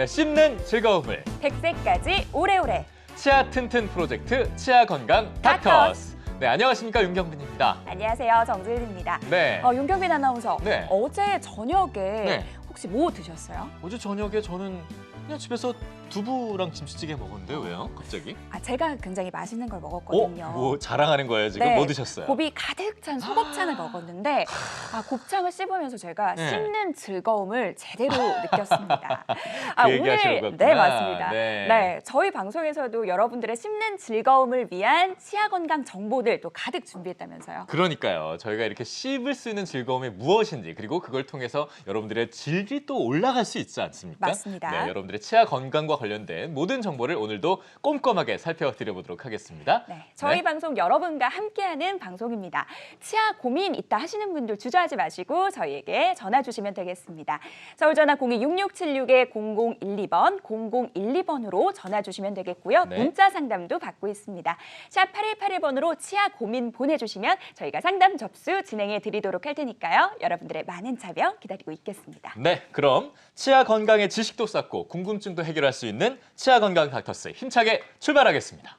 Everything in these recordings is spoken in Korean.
네, 씹는 즐거움을 100세까지 오래오래 치아 튼튼 프로젝트 치아 건강 닥터스. 네, 안녕하십니까, 윤경빈입니다. 안녕하세요, 정지은입니다. 네. 윤경빈 아나운서, 네. 어제 저녁에 네. 혹시 뭐 드셨어요? 어제 저녁에 저는 그냥 집에서 두부랑 김치찌개 먹었는데요. 왜요? 갑자기? 제가 굉장히 맛있는 걸 먹었거든요. 뭐 자랑하는 거예요, 지금? 네, 뭐 드셨어요? 곱이 가득 찬 소곱창을 먹었는데 곱창을 씹으면서 제가 네. 씹는 즐거움을 제대로 느꼈습니다. 그 얘기하시러 갔구나. 네, 맞습니다. 네. 네, 저희 방송에서도 여러분들의 씹는 즐거움을 위한 치아 건강 정보들 또 가득 준비했다면서요. 그러니까요. 저희가 이렇게 씹을 수 있는 즐거움이 무엇인지, 그리고 그걸 통해서 여러분들의 질이 또 올라갈 수 있지 않습니까? 맞습니다. 네, 여러분들의 치아 건강과 관련된 모든 정보를 오늘도 꼼꼼하게 살펴드려보도록 하겠습니다. 네, 저희 방송 여러분과 함께하는 방송입니다. 치아 고민 있다 하시는 분들 주저하지 마시고 저희에게 전화 주시면 되겠습니다. 서울 전화 02-6676-0012번, 0012번으로 전화 주시면 되겠고요. 네. 문자 상담도 받고 있습니다. 샵 8181번으로 치아 고민 보내주시면 저희가 상담 접수 진행해 드리도록 할 테니까요. 여러분들의 많은 참여 기다리고 있겠습니다. 네, 그럼 치아 건강의 지식도 쌓고 궁금증도 해결할 수 있는 치아 건강 닥터스 힘차게 출발하겠습니다.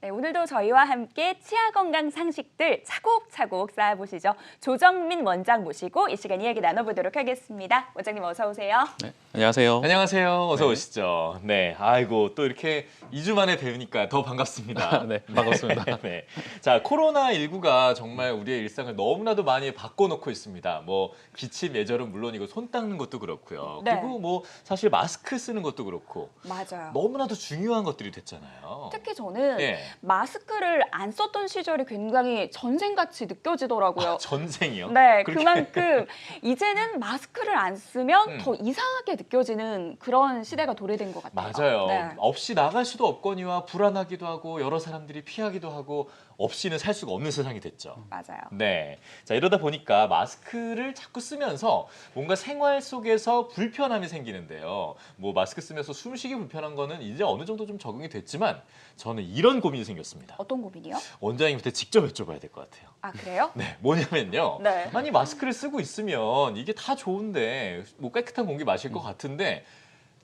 네, 오늘도 저희와 함께 치아 건강 상식들 차곡차곡 쌓아보시죠. 조정민 원장 모시고 이 시간 이야기 나눠보도록 하겠습니다. 원장님 어서 오세요. 네, 안녕하세요. 안녕하세요. 어서 네. 오시죠. 네, 아이고 또 이렇게 2주 만에 뵈니까 더 반갑습니다. 네, 반갑습니다. 네. 자, 코로나19가 정말 우리의 일상을 너무나도 많이 바꿔놓고 있습니다. 뭐 기침 예절은 물론이고 손 닦는 것도 그렇고요. 네. 그리고 뭐 사실 마스크 쓰는 것도 그렇고 맞아요. 너무나도 중요한 것들이 됐잖아요. 특히 저는 예. 마스크를 안 썼던 시절이 굉장히 전생같이 느껴지더라고요. 전생이요? 네, 그렇게- 그만큼 이제는 마스크를 안 쓰면 음. 더 이상하게 느껴지는 그런 시대가 도래된 것 같아요. 맞아요. 네. 없이 나갈 수도 없거니와 불안하기도 하고 여러 사람들이 피하기도 하고 없이는 살 수가 없는 세상이 됐죠. 맞아요. 네. 자, 이러다 보니까 마스크를 자꾸 쓰면서 뭔가 생활 속에서 불편함이 생기는데요. 뭐 마스크 쓰면서 숨쉬기 불편한 거는 이제 어느 정도 좀 적응이 됐지만 저는 이런 고민이 생겼습니다. 어떤 고민이요? 원장님한테 직접 여쭤봐야 될 것 같아요. 아, 그래요? 네, 뭐냐면요. 네. 아니 마스크를 쓰고 있으면 이게 다 좋은데 뭐 깨끗한 공기 마실 것 같은데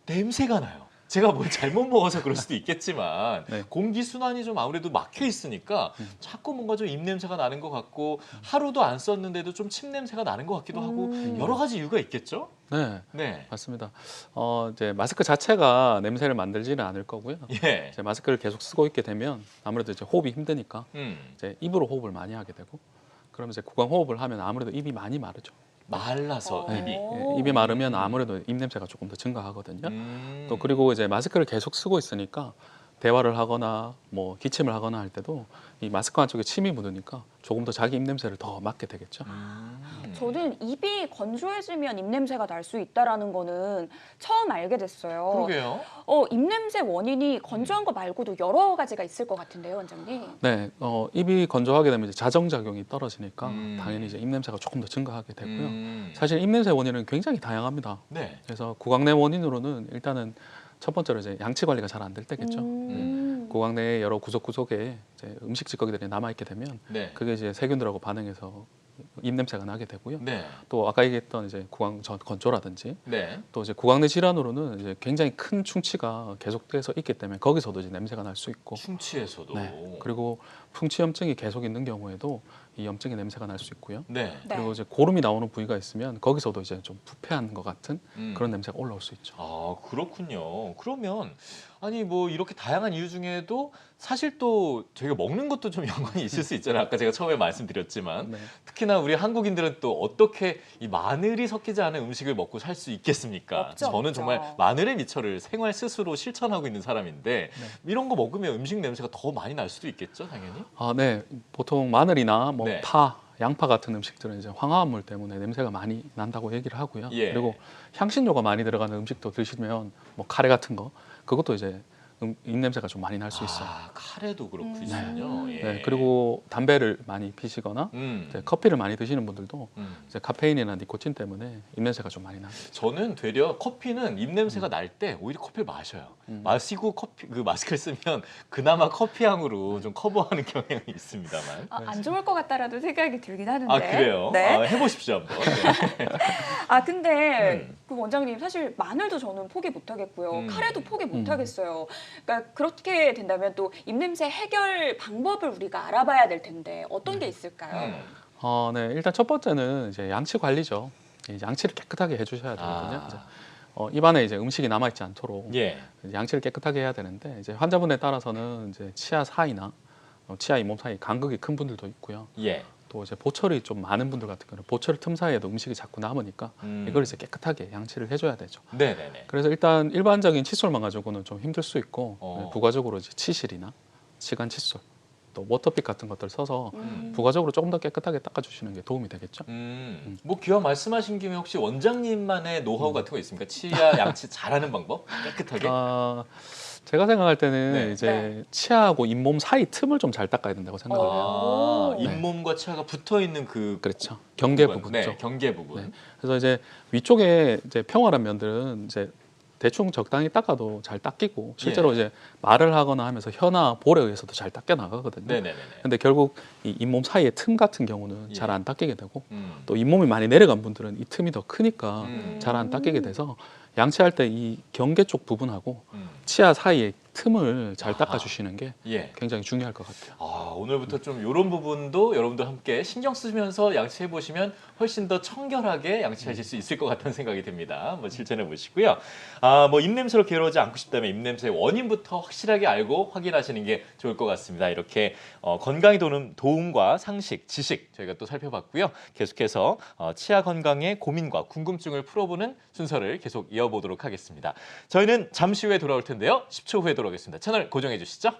냄새가 나요. 제가 뭘 잘못 먹어서 그럴 수도 있겠지만 네. 공기 순환이 좀 아무래도 막혀 있으니까 자꾸 뭔가 좀 입냄새가 나는 것 같고 하루도 안 썼는데도 좀 침 냄새가 나는 것 같기도 하고 여러 가지 이유가 있겠죠? 네, 네. 맞습니다. 이제 마스크 자체가 냄새를 만들지는 않을 거고요. 예. 이제 마스크를 계속 쓰고 있게 되면 아무래도 이제 호흡이 힘드니까 음. 이제 입으로 호흡을 많이 하게 되고, 그럼 이제 구강 호흡을 하면 아무래도 입이 많이 마르죠. 말라서 네. 입이. 예, 입이 마르면 아무래도 입 냄새가 조금 더 증가하거든요. 또 음. 그리고 이제 마스크를 계속 쓰고 있으니까 대화를 하거나 뭐 기침을 하거나 할 때도 이 마스크 안쪽에 침이 묻으니까 조금 더 자기 입 냄새를 더 맡게 되겠죠. 저는 입이 건조해지면 입냄새가 날 수 있다라는 거는 처음 알게 됐어요. 그러게요. 입냄새 원인이 건조한 거 말고도 여러 가지가 있을 것 같은데요, 원장님. 네, 입이 건조하게 되면 이제 자정작용이 떨어지니까 음. 당연히 이제 입냄새가 조금 더 증가하게 되고요. 음. 사실 입냄새 원인은 굉장히 다양합니다. 네. 그래서 구강 내 원인으로는 일단은 첫 번째로 이제 양치 관리가 잘 안 될 때겠죠. 구강 내의 여러 구석구석에 이제 음식 찌꺼기들이 남아 있게 되면 네. 그게 이제 세균들하고 반응해서 입 냄새가 나게 되고요. 네. 또 아까 얘기했던 이제 구강 건조라든지 네. 또 이제 구강 내 질환으로는 이제 굉장히 큰 충치가 계속돼서 있기 때문에 거기서도 이제 냄새가 날 수 있고, 충치에서도. 네, 그리고 풍치염증이 계속 있는 경우에도 이 염증의 냄새가 날 수 있고요. 네. 네. 그리고 이제 고름이 나오는 부위가 있으면 거기서도 이제 좀 부패한 것 같은 그런 냄새가 올라올 수 있죠. 아, 그렇군요. 그러면 아니 뭐 이렇게 다양한 이유 중에도 사실 또 저희가 먹는 것도 좀 연관이 있을 수 있잖아요. 아까 제가 처음에 말씀드렸지만 네. 특히나 우리 한국인들은 또 어떻게 이 마늘이 섞이지 않은 음식을 먹고 살 수 있겠습니까? 없죠, 저는 없죠. 정말 마늘의 미처를 생활 스스로 실천하고 있는 사람인데 이런 거 먹으면 음식 냄새가 더 많이 날 수도 있겠죠, 당연히. 아, 네. 보통 마늘이나 뭐 네. 파, 양파 같은 음식들은 이제 황화합물 때문에 냄새가 많이 난다고 얘기를 하고요. 예. 그리고 향신료가 많이 들어가는 음식도 드시면 뭐 카레 같은 거 그것도 이제 입냄새가 좀 많이 날 수 있어요. 아, 카레도 그렇군요. 예. 네, 그리고 담배를 많이 피시거나 이제 커피를 많이 드시는 분들도 이제 카페인이나 니코틴 때문에 입냄새가 좀 많이 나요. 저는 되려 커피는 입냄새가 날 때 오히려 커피를 마셔요. 마시고 커피 그 마스크를 쓰면 그나마 커피 향으로 좀 커버하는 경향이 있습니다만. 안 좋을 것 같다라도 생각이 들긴 하는데. 아, 그래요? 네. 아, 해보십시오 한번. 네. 근데 그 원장님 사실 마늘도 저는 포기 못하겠고요. 카레도 포기 못하겠어요. 그러니까 그렇게 된다면 또 입냄새 해결 방법을 우리가 알아봐야 될 텐데 어떤 게 있을까요? 네, 일단 첫 번째는 이제 양치 관리죠. 이제 양치를 깨끗하게 해주셔야 되거든요. 이제 입안에 이제 음식이 남아 있지 않도록 예. 이제 양치를 깨끗하게 해야 되는데 이제 환자분에 따라서는 이제 치아 사이나 치아 잇몸 사이 간극이 큰 분들도 있고요. 예. 또 이제 보철이 좀 많은 분들 같은 경우는 보철 틈 사이에도 음식이 자꾸 남으니까 이걸 이제 깨끗하게 양치를 해줘야 되죠. 네네네. 그래서 일단 일반적인 칫솔만 가지고는 좀 힘들 수 있고 부가적으로 이제 치실이나 치간 칫솔 또 워터픽 같은 것들 써서 부가적으로 조금 더 깨끗하게 닦아주시는 게 도움이 되겠죠. 뭐 기왕 말씀하신 김에 혹시 원장님만의 노하우 같은 거 있습니까? 치아 양치 잘하는 방법? 깨끗하게? 제가 생각할 때는 네. 이제 치아하고 잇몸 사이 틈을 좀 잘 닦아야 된다고 생각을 해요. 잇몸과 치아가 붙어 있는 그렇죠. 경계 부분죠. 네, 경계 부분. 네. 그래서 이제 위쪽에 이제 평활한 면들은 이제 대충 적당히 닦아도 잘 닦이고 실제로 이제 말을 하거나 하면서 혀나 볼에 의해서도 잘 닦여 나가거든요. 네네네. 근데 결국 이 잇몸 사이의 틈 같은 경우는 잘 안 닦이게 되고 음. 또 잇몸이 많이 내려간 분들은 이 틈이 더 크니까 잘 안 닦이게 돼서 양치할 때 이 경계 쪽 부분하고 치아 사이의 틈을 잘 닦아주시는 게 예. 굉장히 중요할 것 같아요. 오늘부터 좀 이런 부분도 여러분들 함께 신경 쓰시면서 양치해 보시면 훨씬 더 청결하게 양치하실 수 있을 것 같다는 생각이 듭니다. 한번 실천해 보시고요. 뭐 입냄새로 괴로워하지 않고 싶다면 입냄새의 원인부터 확실하게 알고 확인하시는 게 좋을 것 같습니다. 이렇게 건강에 도는 도움과 상식, 지식 저희가 또 살펴봤고요. 계속해서 치아 건강의 고민과 궁금증을 풀어보는 순서를 계속 이어보도록 하겠습니다. 저희는 잠시 후에 돌아올 텐데요. 10초 후에 돌아오겠습니다. 채널 고정해 주시죠.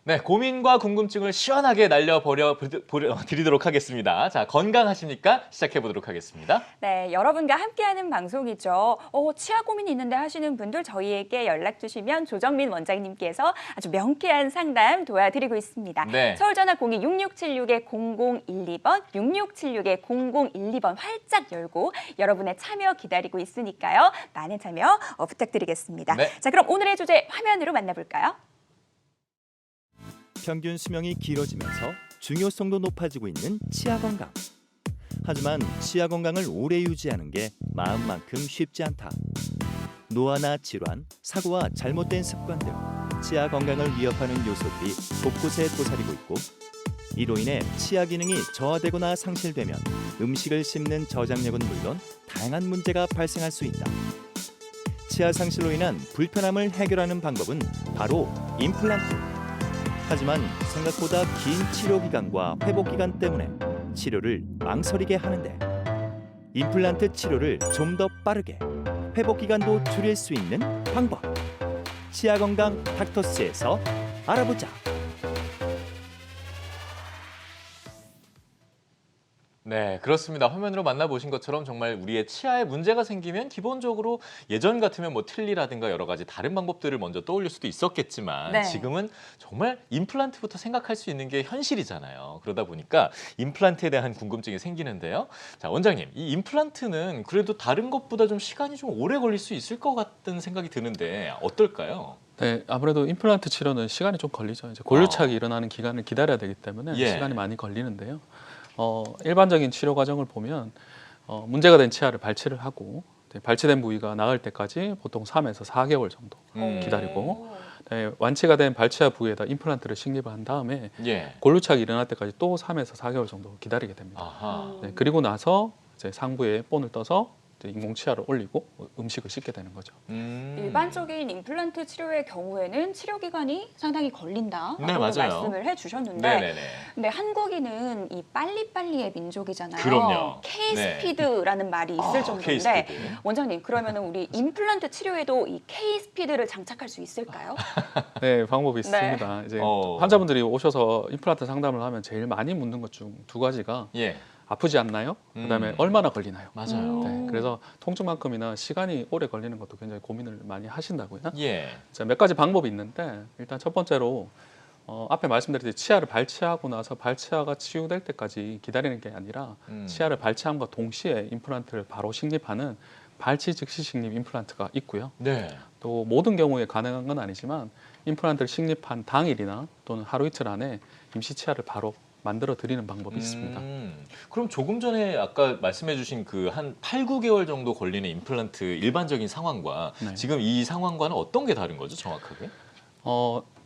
네, 고민과 궁금증을 시원하게 날려버려 드리도록 하겠습니다. 자, 건강하십니까? 시작해 보도록 하겠습니다. 네, 여러분과 함께하는 방송이죠. 치아 고민이 있는데 하시는 분들 저희에게 연락 주시면 조정민 원장님께서 아주 명쾌한 상담 도와드리고 있습니다. 네. 서울 전화 02-6676-0012번, 6676-0012번 활짝 열고 여러분의 참여 기다리고 있으니까요. 많은 참여 부탁드리겠습니다. 네. 자, 그럼 오늘의 주제 화면으로 만나볼까요? 평균 수명이 길어지면서 중요성도 높아지고 있는 치아 건강. 하지만 치아 건강을 오래 유지하는 게 마음만큼 쉽지 않다. 노화나 질환, 사고와 잘못된 습관들, 치아 건강을 위협하는 요소들이 곳곳에 도사리고 있고 이로 인해 치아 기능이 저하되거나 상실되면 음식을 씹는 저장력은 물론 다양한 문제가 발생할 수 있다. 치아 상실로 인한 불편함을 해결하는 방법은 바로 임플란트. 하지만 생각보다 긴 치료 기간과 회복 기간 때문에 치료를 망설이게 하는데 임플란트 치료를 좀 더 빠르게 회복 기간도 줄일 수 있는 방법. 치아 건강 닥터스에서 알아보자. 네, 그렇습니다. 화면으로 만나보신 것처럼 정말 우리의 치아에 문제가 생기면 기본적으로 예전 같으면 뭐 틀니라든가 여러 가지 다른 방법들을 먼저 떠올릴 수도 있었겠지만 네. 지금은 정말 임플란트부터 생각할 수 있는 게 현실이잖아요. 그러다 보니까 임플란트에 대한 궁금증이 생기는데요. 자, 원장님, 이 임플란트는 그래도 다른 것보다 좀 시간이 좀 오래 걸릴 수 있을 것 같은 생각이 드는데 어떨까요? 네, 아무래도 임플란트 치료는 시간이 좀 걸리죠. 이제 골유착이 일어나는 기간을 기다려야 되기 때문에 예. 시간이 많이 걸리는데요. 일반적인 치료 과정을 보면 문제가 된 치아를 발치를 하고 발치된 부위가 나을 때까지 보통 3에서 4개월 정도 기다리고 완치가 된 발치아 부위에다 임플란트를 식립을 한 다음에 예. 골유착이 일어날 때까지 또 3에서 4개월 정도 기다리게 됩니다. 아하. 그리고 나서 이제 상부에 본을 떠서 인공 치아를 올리고 음식을 씻게 되는 거죠. 일반적인 임플란트 치료의 경우에는 치료 기간이 상당히 걸린다라고 네, 맞아요. 말씀을 해주셨는데, 네네네. 근데 한국인은 이 빨리빨리의 민족이잖아요. 그럼요. K-스피드라는 말이 있을 정도인데, K-스피드. 원장님 그러면은 우리 임플란트 치료에도 이 K-스피드를 장착할 수 있을까요? 네, 방법이 네. 있습니다. 이제 어. 환자분들이 오셔서 임플란트 상담을 하면 제일 많이 묻는 것 중 두 가지가 예, 아프지 않나요? 그다음에 음. 얼마나 걸리나요? 맞아요. 네, 그래서 통증만큼이나 시간이 오래 걸리는 것도 굉장히 고민을 많이 하신다고요. 예, 자, 몇 가지 방법이 있는데 일단 첫 번째로 앞에 말씀드렸듯이 치아를 발치하고 나서 발치아가 치유될 때까지 기다리는 게 아니라 치아를 발치함과 동시에 임플란트를 바로 식립하는 발치 즉시 식립 임플란트가 있고요. 네. 또 모든 경우에 가능한 건 아니지만 임플란트를 식립한 당일이나 또는 하루 이틀 안에 임시 치아를 바로 만들어 드리는 방법이 있습니다. 그럼 조금 전에 아까 말씀해주신 그 한 8, 9개월 정도 걸리는 임플란트 일반적인 상황과 네. 지금 이 상황과는 어떤 게 다른 거죠, 정확하게?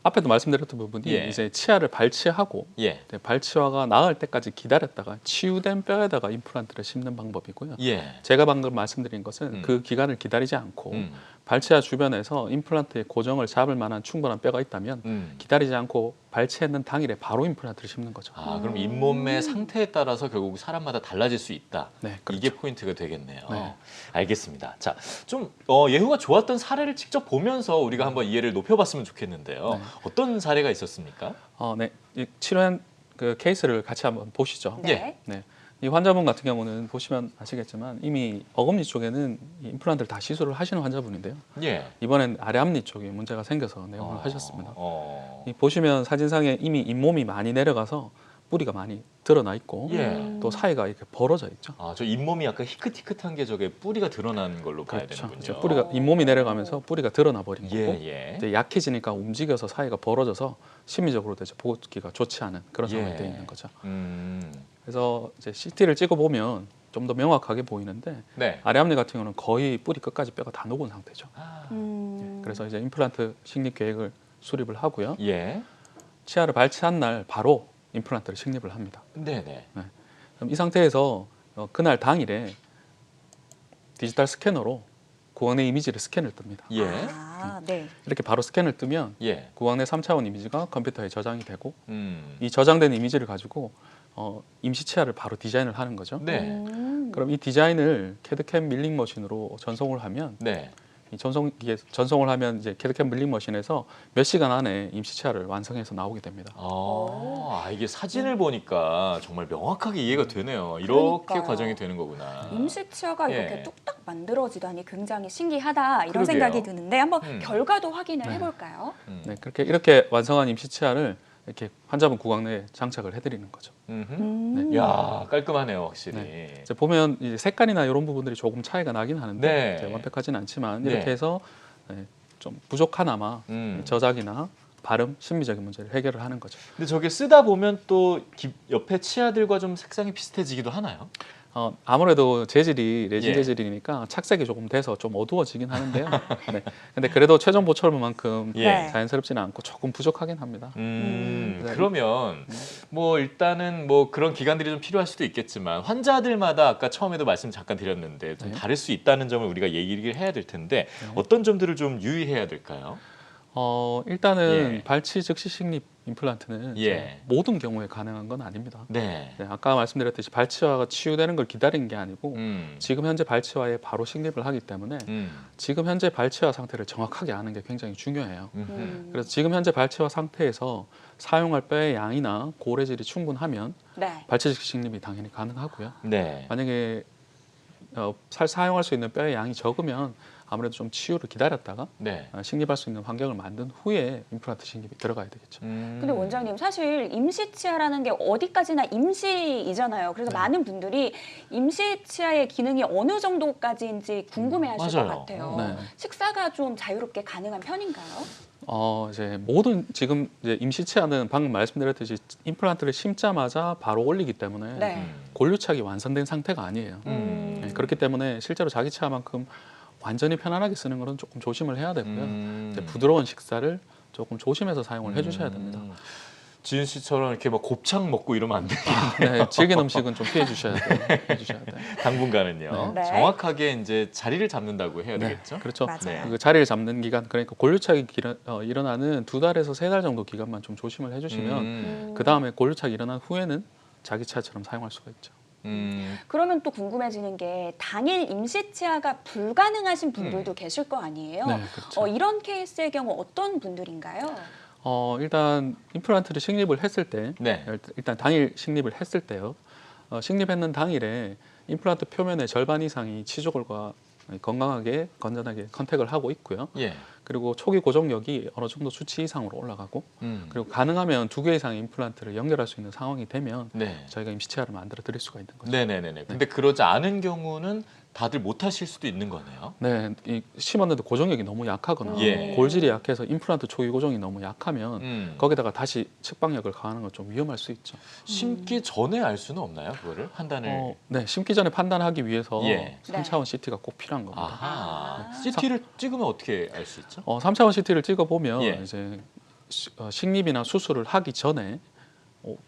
앞에도 말씀드렸던 부분이 예. 이제 치아를 발치하고 예, 네, 발치화가 나을 때까지 기다렸다가 치유된 뼈에다가 임플란트를 심는 방법이고요. 예. 제가 방금 말씀드린 것은 음. 그 기간을 기다리지 않고 음. 발치화 주변에서 임플란트의 고정을 잡을 만한 충분한 뼈가 있다면 기다리지 않고 발치했는 당일에 바로 임플란트를 심는 거죠. 아, 그럼 잇몸의 상태에 따라서 결국 사람마다 달라질 수 있다. 네, 그렇죠. 이게 포인트가 되겠네요. 네. 알겠습니다. 자, 좀 예후가 좋았던 사례를 직접 보면서 우리가 한번 이해를 높여봤으면 좋겠는데요. 네. 어떤 사례가 있었습니까? 네, 이 치료한 그 케이스를 같이 한번 보시죠. 네. 네. 이 환자분 같은 경우는 보시면 아시겠지만 이미 어금니 쪽에는 이 임플란트를 다 시술을 하시는 환자분인데요. 예. 이번엔 아래앞니 쪽에 문제가 생겨서 내원을 하셨습니다. 어. 이 보시면 사진상에 이미 잇몸이 많이 내려가서 뿌리가 많이 드러나 있고 예. 또 사이가 이렇게 벌어져 있죠. 아, 저 잇몸이 약간 희끗희끗한 게 저게 뿌리가 드러난 걸로 봐야 그렇죠. 되는군요. 이제 뿌리가 잇몸이 내려가면서 뿌리가 드러나 버린 거고 예, 예. 이제 약해지니까 움직여서 사이가 벌어져서 심리적으로도 이제 보기가 좋지 않은 그런 상황이 예. 되어 있는 거죠. 음. 그래서 이제 CT를 찍어 보면 좀 더 명확하게 보이는데 네. 아래앞니 같은 경우는 거의 뿌리 끝까지 뼈가 다 녹은 상태죠. 아, 그래서 이제 임플란트 식립 계획을 수립을 하고요. 예. 치아를 발치한 날 바로 임플란트를 식립을 합니다. 네네. 그럼 이 상태에서 그날 당일에 디지털 스캐너로 구강내 이미지를 스캔을 뜹니다. 예. 아, 네. 이렇게 바로 스캔을 뜨면 예. 구강내 3차원 이미지가 컴퓨터에 저장이 되고 음. 이 저장된 이미지를 가지고 임시 치아를 바로 디자인을 하는 거죠. 네. 그럼 이 디자인을 캐드캠 밀링 머신으로 전송을 하면 네. 이게 전송을 하면 이제 캐드캠 밀링 머신에서 몇 시간 안에 임시 치아를 완성해서 나오게 됩니다. 이게 사진을 보니까 정말 명확하게 이해가 되네요. 이렇게 그러니까요. 과정이 되는 거구나. 임시 치아가 예. 이렇게 뚝딱 만들어지다니 굉장히 신기하다 이런 그러게요. 생각이 드는데 한번 음. 결과도 확인을 네. 해볼까요? 네, 그렇게 이렇게 완성한 임시 치아를 이렇게 환자분 구강내에 장착을 해드리는 거죠. 음흠. 야, 깔끔하네요, 확실히. 네. 이제 보면 이제 색깔이나 이런 부분들이 조금 차이가 나긴 하는데 네. 이제 완벽하지는 않지만 네. 이렇게 해서 좀 부족하나마 저작이나 발음, 심미적인 문제를 해결을 하는 거죠. 근데 저게 쓰다 보면 또 옆에 치아들과 좀 색상이 비슷해지기도 하나요? 아무래도 재질이 레진 예. 재질이니까 착색이 조금 돼서 좀 어두워지긴 하는데요. 네. 근데 그래도 최종 보철만큼 예. 자연스럽지는 않고 조금 부족하긴 합니다. 네. 네. 그러면 뭐 일단은 뭐 그런 기간들이 좀 필요할 수도 있겠지만 환자들마다 아까 처음에도 말씀 잠깐 드렸는데 좀 네. 다를 수 있다는 점을 우리가 얘기를 해야 될 텐데 어떤 점들을 좀 유의해야 될까요? 일단은 예. 발치 즉시 식립 임플란트는 예. 이제 모든 경우에 가능한 건 아닙니다. 네. 네, 아까 말씀드렸듯이 발치화가 치유되는 걸 기다리는 게 아니고 음. 지금 현재 발치화에 바로 식립을 하기 때문에 지금 현재 발치화 상태를 정확하게 아는 게 굉장히 중요해요. 그래서 지금 현재 발치화 상태에서 사용할 뼈의 양이나 고래질이 충분하면 네. 발치 즉시 식립이 당연히 가능하고요. 네. 만약에 사용할 수 있는 뼈의 양이 적으면 아무래도 좀 치유를 기다렸다가 네. 식립할 수 있는 환경을 만든 후에 임플란트 식립이 들어가야 되겠죠. 근데 원장님 사실 임시 치아라는 게 어디까지나 임시이잖아요. 그래서 많은 분들이 임시 치아의 기능이 어느 정도까지인지 궁금해하실 맞아요. 것 같아요. 네. 식사가 좀 자유롭게 가능한 편인가요? 이제 모든 지금 이제 임시 치아는 방금 말씀드렸듯이 임플란트를 심자마자 바로 올리기 때문에 네. 골류착이 완성된 상태가 아니에요. 네, 그렇기 때문에 실제로 자기 치아만큼 완전히 편안하게 쓰는 것은 조금 조심을 해야 되고요. 이제 부드러운 식사를 조금 조심해서 사용을 해주셔야 됩니다. 지은 씨처럼 이렇게 막 곱창 먹고 이러면 안 돼요. 네, 질긴 음식은 좀 피해 주셔야 돼요. 피해 주셔야 돼요. 당분간은요. 네. 정확하게 이제 자리를 잡는다고 해야 되겠죠. 그렇죠. 맞아요. 네. 그 자리를 잡는 기간, 그러니까 골유착이 일어나는 2달에서 3달 정도 기간만 좀 조심을 해주시면 그 다음에 골유착이 일어난 후에는 자기 치아처럼 사용할 수가 있죠. 그러면 또 궁금해지는 게 당일 임시 치아가 불가능하신 분들도 계실 거 아니에요? 네, 그렇죠. 이런 케이스의 경우 어떤 분들인가요? 일단 임플란트를 식립을 했을 때, 네. 일단 당일 식립을 했을 때요. 식립했는 당일에 임플란트 표면의 절반 이상이 치조골과 건강하게 건전하게 컨택을 하고 있고요. 예. 그리고 초기 고정력이 어느 정도 수치 이상으로 올라가고, 그리고 가능하면 2개 이상의 임플란트를 연결할 수 있는 상황이 되면 네. 저희가 임시치아를 만들어 드릴 수가 있는 거죠. 네네네네. 근데 그러지 않은 경우는 다들 못 하실 수도 있는 거네요. 네, 심었는데 고정력이 너무 약하거나 예. 골질이 약해서 임플란트 초기 고정이 너무 약하면 거기다가 다시 측방력을 가하는 건 좀 위험할 수 있죠. 심기 전에 알 수는 없나요? 그거를 판단을. 네, 심기 전에 판단하기 위해서 예. 3차원 CT가 꼭 필요한 겁니다. 아하. 아. CT를 찍으면 어떻게 알 수 있죠? 3차원 CT를 찍어 보면 예. 이제 식립이나 수술을 하기 전에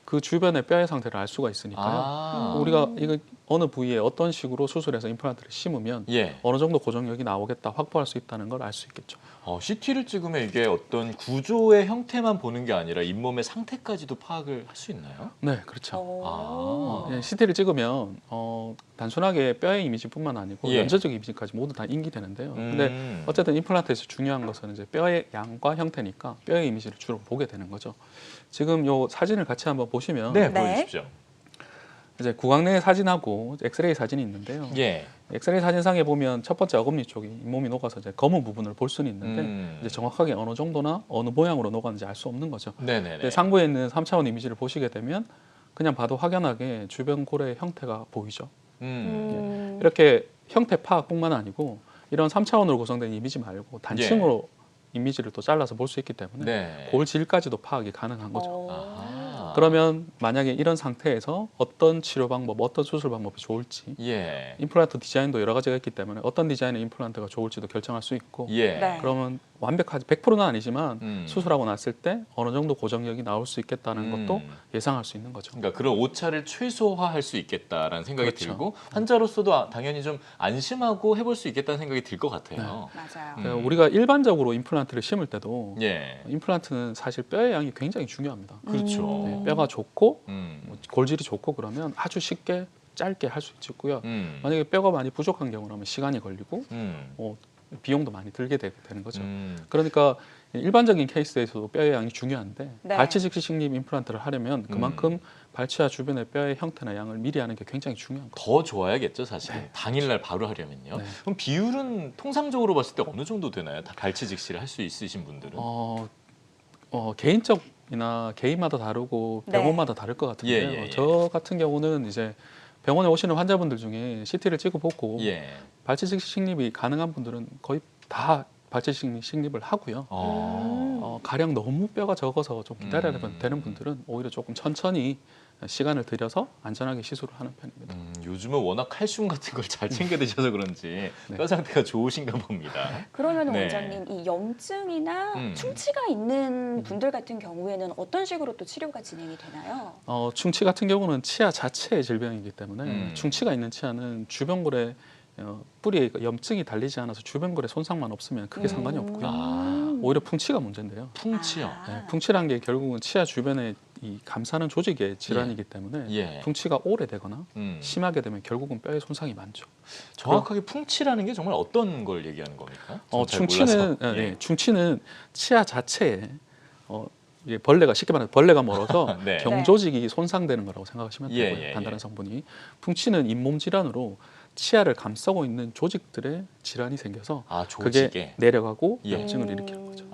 그 주변의 뼈의 상태를 알 수가 있으니까요. 우리가 이거 어느 부위에 어떤 식으로 수술해서 임플란트를 심으면 예. 어느 정도 고정력이 나오겠다 확보할 수 있다는 걸 알 수 있겠죠. CT를 찍으면 이게 어떤 구조의 형태만 보는 게 아니라 잇몸의 상태까지도 파악을 할 수 있나요? 네, 그렇죠. 아. CT를 찍으면 단순하게 뼈의 이미지뿐만 아니고 예. 연쇄적 이미지까지 모두 다 인기되는데요. 근데 어쨌든 임플란트에서 중요한 것은 이제 뼈의 양과 형태니까 뼈의 이미지를 주로 보게 되는 거죠. 지금 요 사진을 같이 한번 보시면 네, 네. 보여주십시오. 이제 구강내 사진하고 엑스레이 사진이 있는데요. 예. 엑스레이 사진상에 보면 첫 번째 어금니 쪽이 잇몸이 녹아서 이제 검은 부분을 볼 수는 있는데 이제 정확하게 어느 정도나 어느 모양으로 녹았는지 알 수 없는 거죠. 네네네. 근데 상부에 있는 3차원 이미지를 보시게 되면 그냥 봐도 확연하게 주변 고래의 형태가 보이죠. 이렇게 형태 파악뿐만 아니고 이런 3차원으로 구성된 이미지 말고 단층으로 이미지를 또 잘라서 볼 수 있기 때문에 네. 골질까지도 파악이 가능한 거죠. 아하. 그러면 만약에 이런 상태에서 어떤 치료 방법, 어떤 수술 방법이 좋을지 예. 임플란트 디자인도 여러 가지가 있기 때문에 어떤 디자인의 임플란트가 좋을지도 결정할 수 있고 예. 네. 그러면 완벽하지 100%는 아니지만 수술하고 났을 때 어느 정도 고정력이 나올 수 있겠다는 것도 예상할 수 있는 거죠. 그러니까 그런 오차를 최소화할 수 있겠다라는 생각이 그렇죠. 들고 환자로서도 당연히 좀 안심하고 해볼 수 있겠다는 생각이 들 것 같아요. 맞아요. 음. 그러니까 우리가 일반적으로 임플란트를 심을 때도 예. 임플란트는 사실 뼈의 양이 굉장히 중요합니다. 그렇죠. 네, 뼈가 좋고 음. 골질이 좋고 그러면 아주 쉽게 짧게 할 수 있고요. 만약에 뼈가 많이 부족한 경우라면 시간이 걸리고 비용도 많이 들게 되는 거죠. 그러니까 일반적인 케이스에서도 뼈의 양이 중요한데 네. 발치 즉시 식립 임플란트를 하려면 그만큼 발치와 주변의 뼈의 형태나 양을 미리 하는 게 굉장히 중요한 거죠. 더 좋아야겠죠, 사실. 네. 당일날 바로 하려면요. 네. 그럼 비율은 통상적으로 봤을 때 어느 정도 되나요? 다 발치 즉시를 할 수 있으신 분들은? 개인적이나 개인마다 다르고 네. 병원마다 다를 것 같은데요. 예, 예, 예. 저 같은 경우는 이제 병원에 오시는 환자분들 중에 CT를 찍어보고 예. 발치 즉시 식립이 가능한 분들은 거의 다 발치 식립을 하고요. 가령 너무 뼈가 적어서 좀 기다려야 되는 분들은 오히려 조금 천천히 시간을 들여서 안전하게 시술을 하는 편입니다. 요즘은 워낙 칼슘 같은 걸 잘 챙겨 드셔서 그런지 네. 뼈 상태가 좋으신가 봅니다. 그러면 네. 원장님 이 염증이나 충치가 있는 분들 같은 경우에는 어떤 식으로 또 치료가 진행이 되나요? 충치 같은 경우는 치아 자체의 질병이기 때문에 음. 충치가 있는 치아는 주변골에 뿌리에 염증이 달리지 않아서 주변골에 손상만 없으면 크게 상관이 없고요. 오히려 풍치가 문제인데요. 풍치요. 네, 풍치란 게 결국은 치아 주변에 이 감싸는 조직의 질환이기 때문에 예. 풍치가 오래되거나 음. 심하게 되면 결국은 뼈에 손상이 많죠. 정확하게 풍치라는 게 정말 어떤 걸 얘기하는 겁니까? 저는 잘 충치는 몰라서. 예. 충치는 치아 자체에 이게 벌레가 쉽게 말하면 벌레가 멀어서 네. 경조직이 손상되는 거라고 생각하시면 예, 되고요. 예, 단단한 예. 성분이. 풍치는 잇몸 질환으로 치아를 감싸고 있는 조직들의 질환이 생겨서 조직에. 그게 내려가고 예. 염증을 일으키는 거죠.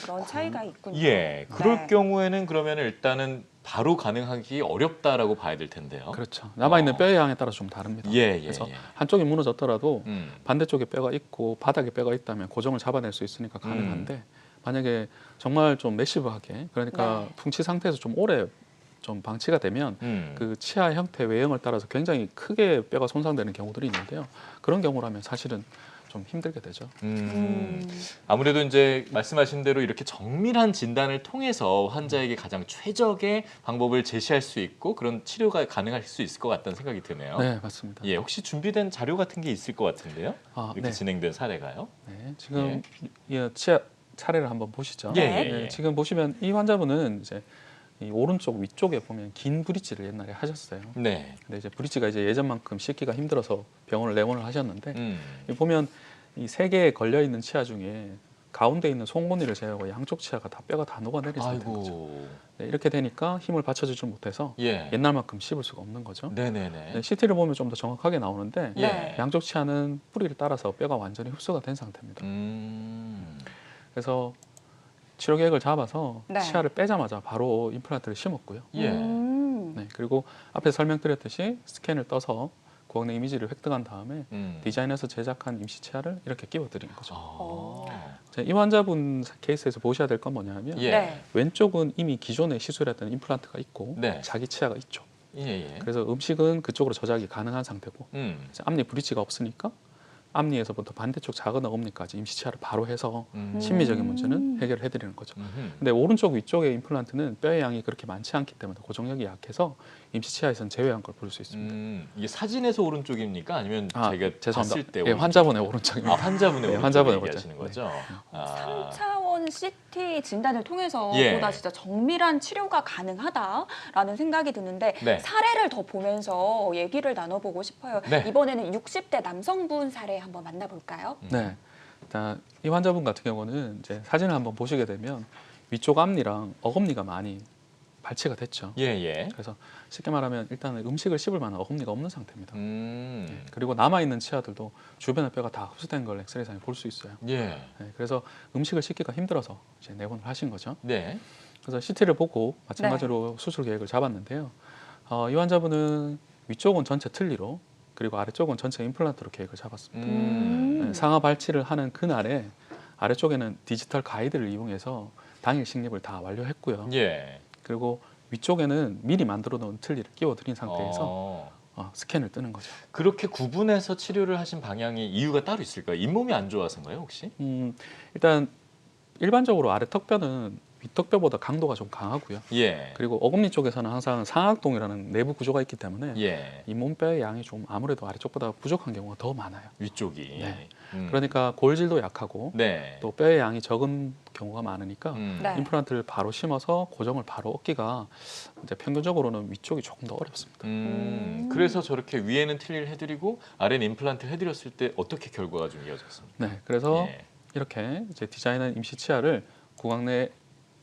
그런 차이가 있군요. 예. 그럴 네. 경우에는 그러면 일단은 바로 가능하기 어렵다라고 봐야 될 텐데요. 그렇죠. 남아있는 뼈의 양에 따라서 좀 다릅니다. 예, 예, 그래서 예. 한쪽이 무너졌더라도 음. 반대쪽에 뼈가 있고 바닥에 뼈가 있다면 고정을 잡아낼 수 있으니까 가능한데 만약에 정말 좀 매시브하게 그러니까 네. 풍치 상태에서 좀 오래 좀 방치가 되면 그 치아 형태 외형을 따라서 굉장히 크게 뼈가 손상되는 경우들이 있는데요. 그런 경우라면 사실은 좀 힘들게 되죠. 아무래도 이제 말씀하신 대로 이렇게 정밀한 진단을 통해서 환자에게 가장 최적의 방법을 제시할 수 있고 그런 치료가 가능할 수 있을 것 같다는 생각이 드네요. 네, 맞습니다. 예, 혹시 준비된 자료 같은 게 있을 것 같은데요? 이렇게 네. 진행된 사례가요? 네, 지금 이 치아 차례를 한번 보시죠. 예, 네. 예, 예. 지금 보시면 이 환자분은 이제 이 오른쪽 위쪽에 보면 긴 브릿지를 옛날에 하셨어요. 네. 근데 이제 브릿지가 이제 예전만큼 씻기가 힘들어서 병원을 내원을 하셨는데 이 음. 보면 이 세 개에 걸려 있는 치아 중에 가운데 있는 송곳니를 제외하고 양쪽 치아가 다 뼈가 다 녹아내린 상태인 거죠. 아이고. 네, 이렇게 되니까 힘을 받쳐주지 못해서 예. 옛날만큼 씹을 수가 없는 거죠. 네네네. 네, CT를 보면 좀 더 정확하게 나오는데 예. 양쪽 치아는 뿌리를 따라서 뼈가 완전히 흡수가 된 상태입니다. 그래서 치료 계획을 잡아서 네. 치아를 빼자마자 바로 임플란트를 심었고요. 예. 네, 그리고 앞에 설명드렸듯이 스캔을 떠서 고학내 이미지를 획득한 다음에 디자인해서 제작한 임시 치아를 이렇게 끼워드리는 거죠. 아. 자, 이 환자분 케이스에서 보셔야 될 건 뭐냐면 예. 네. 왼쪽은 이미 기존에 시술했던 임플란트가 있고 네. 자기 치아가 있죠. 예, 예. 그래서 음식은 그쪽으로 저작이 가능한 상태고 이제 앞니 브릿지가 없으니까 앞니에서부터 반대쪽 작은 어금니까지 임시 치아를 바로 해서 심미적인 문제는 해결해 드리는 거죠. 근데 오른쪽 위쪽의 임플란트는 뼈의 양이 그렇게 많지 않기 때문에 고정력이 약해서 임시 치아에서는 제외한 걸 볼 수 있습니다. 이게 사진에서 오른쪽입니까? 아니면 저희가 봤을 때 예, 환자분의 오른쪽입니다. 환자분의 네, 오른쪽 환자분의 얘기하시는 오른쪽. 거죠? 아. 3차원 CT 진단을 통해서 예. 보다 진짜 정밀한 치료가 가능하다라는 생각이 드는데 네. 사례를 더 보면서 얘기를 나눠보고 싶어요. 네. 이번에는 60대 남성분 사례 한번 만나볼까요? 네. 일단 이 환자분 같은 경우는 이제 사진을 한번 보시게 되면 위쪽 앞니랑 어금니가 많이 발치가 됐죠. 예, 예. 그래서 쉽게 말하면 일단 음식을 씹을 만한 어금니가 없는 상태입니다. 그리고 남아 있는 치아들도 주변의 뼈가 다 흡수된 걸 엑스레이상에 볼 수 있어요. 예. 네, 그래서 음식을 씹기가 힘들어서 이제 내원을 하신 거죠. 네. 그래서 CT를 보고 마찬가지로 수술 계획을 잡았는데요. 이 환자분은 위쪽은 전체 틀니로 그리고 아래쪽은 전체 임플란트로 계획을 잡았습니다. 네, 상하 발치를 하는 그날에 아래쪽에는 디지털 가이드를 이용해서 당일 식립을 다 완료했고요. 예. 그리고 위쪽에는 미리 만들어 놓은 틀니를 끼워드린 상태에서 스캔을 뜨는 거죠. 그렇게 구분해서 치료를 하신 방향이 이유가 따로 있을까요? 잇몸이 안 좋아서인가요, 혹시? 일단 일반적으로 아래 턱뼈는 윗턱뼈보다 강도가 좀 강하고요. 예. 그리고 어금니 쪽에서는 항상 상악동이라는 내부 구조가 있기 때문에 예. 이 몸뼈의 양이 좀 아무래도 아래쪽보다 부족한 경우가 더 많아요. 위쪽이. 네. 음. 그러니까 골질도 약하고 네. 또 뼈의 양이 적은 경우가 많으니까 네. 임플란트를 바로 심어서 고정을 바로 얻기가 이제 평균적으로는 위쪽이 조금 더 어렵습니다. 그래서 저렇게 위에는 틀니를 해드리고 아래는 임플란트를 해드렸을 때 어떻게 결과가 좀 이어졌습니까? 네, 그래서 예. 이렇게 이제 디자인한 임시 치아를 구강내에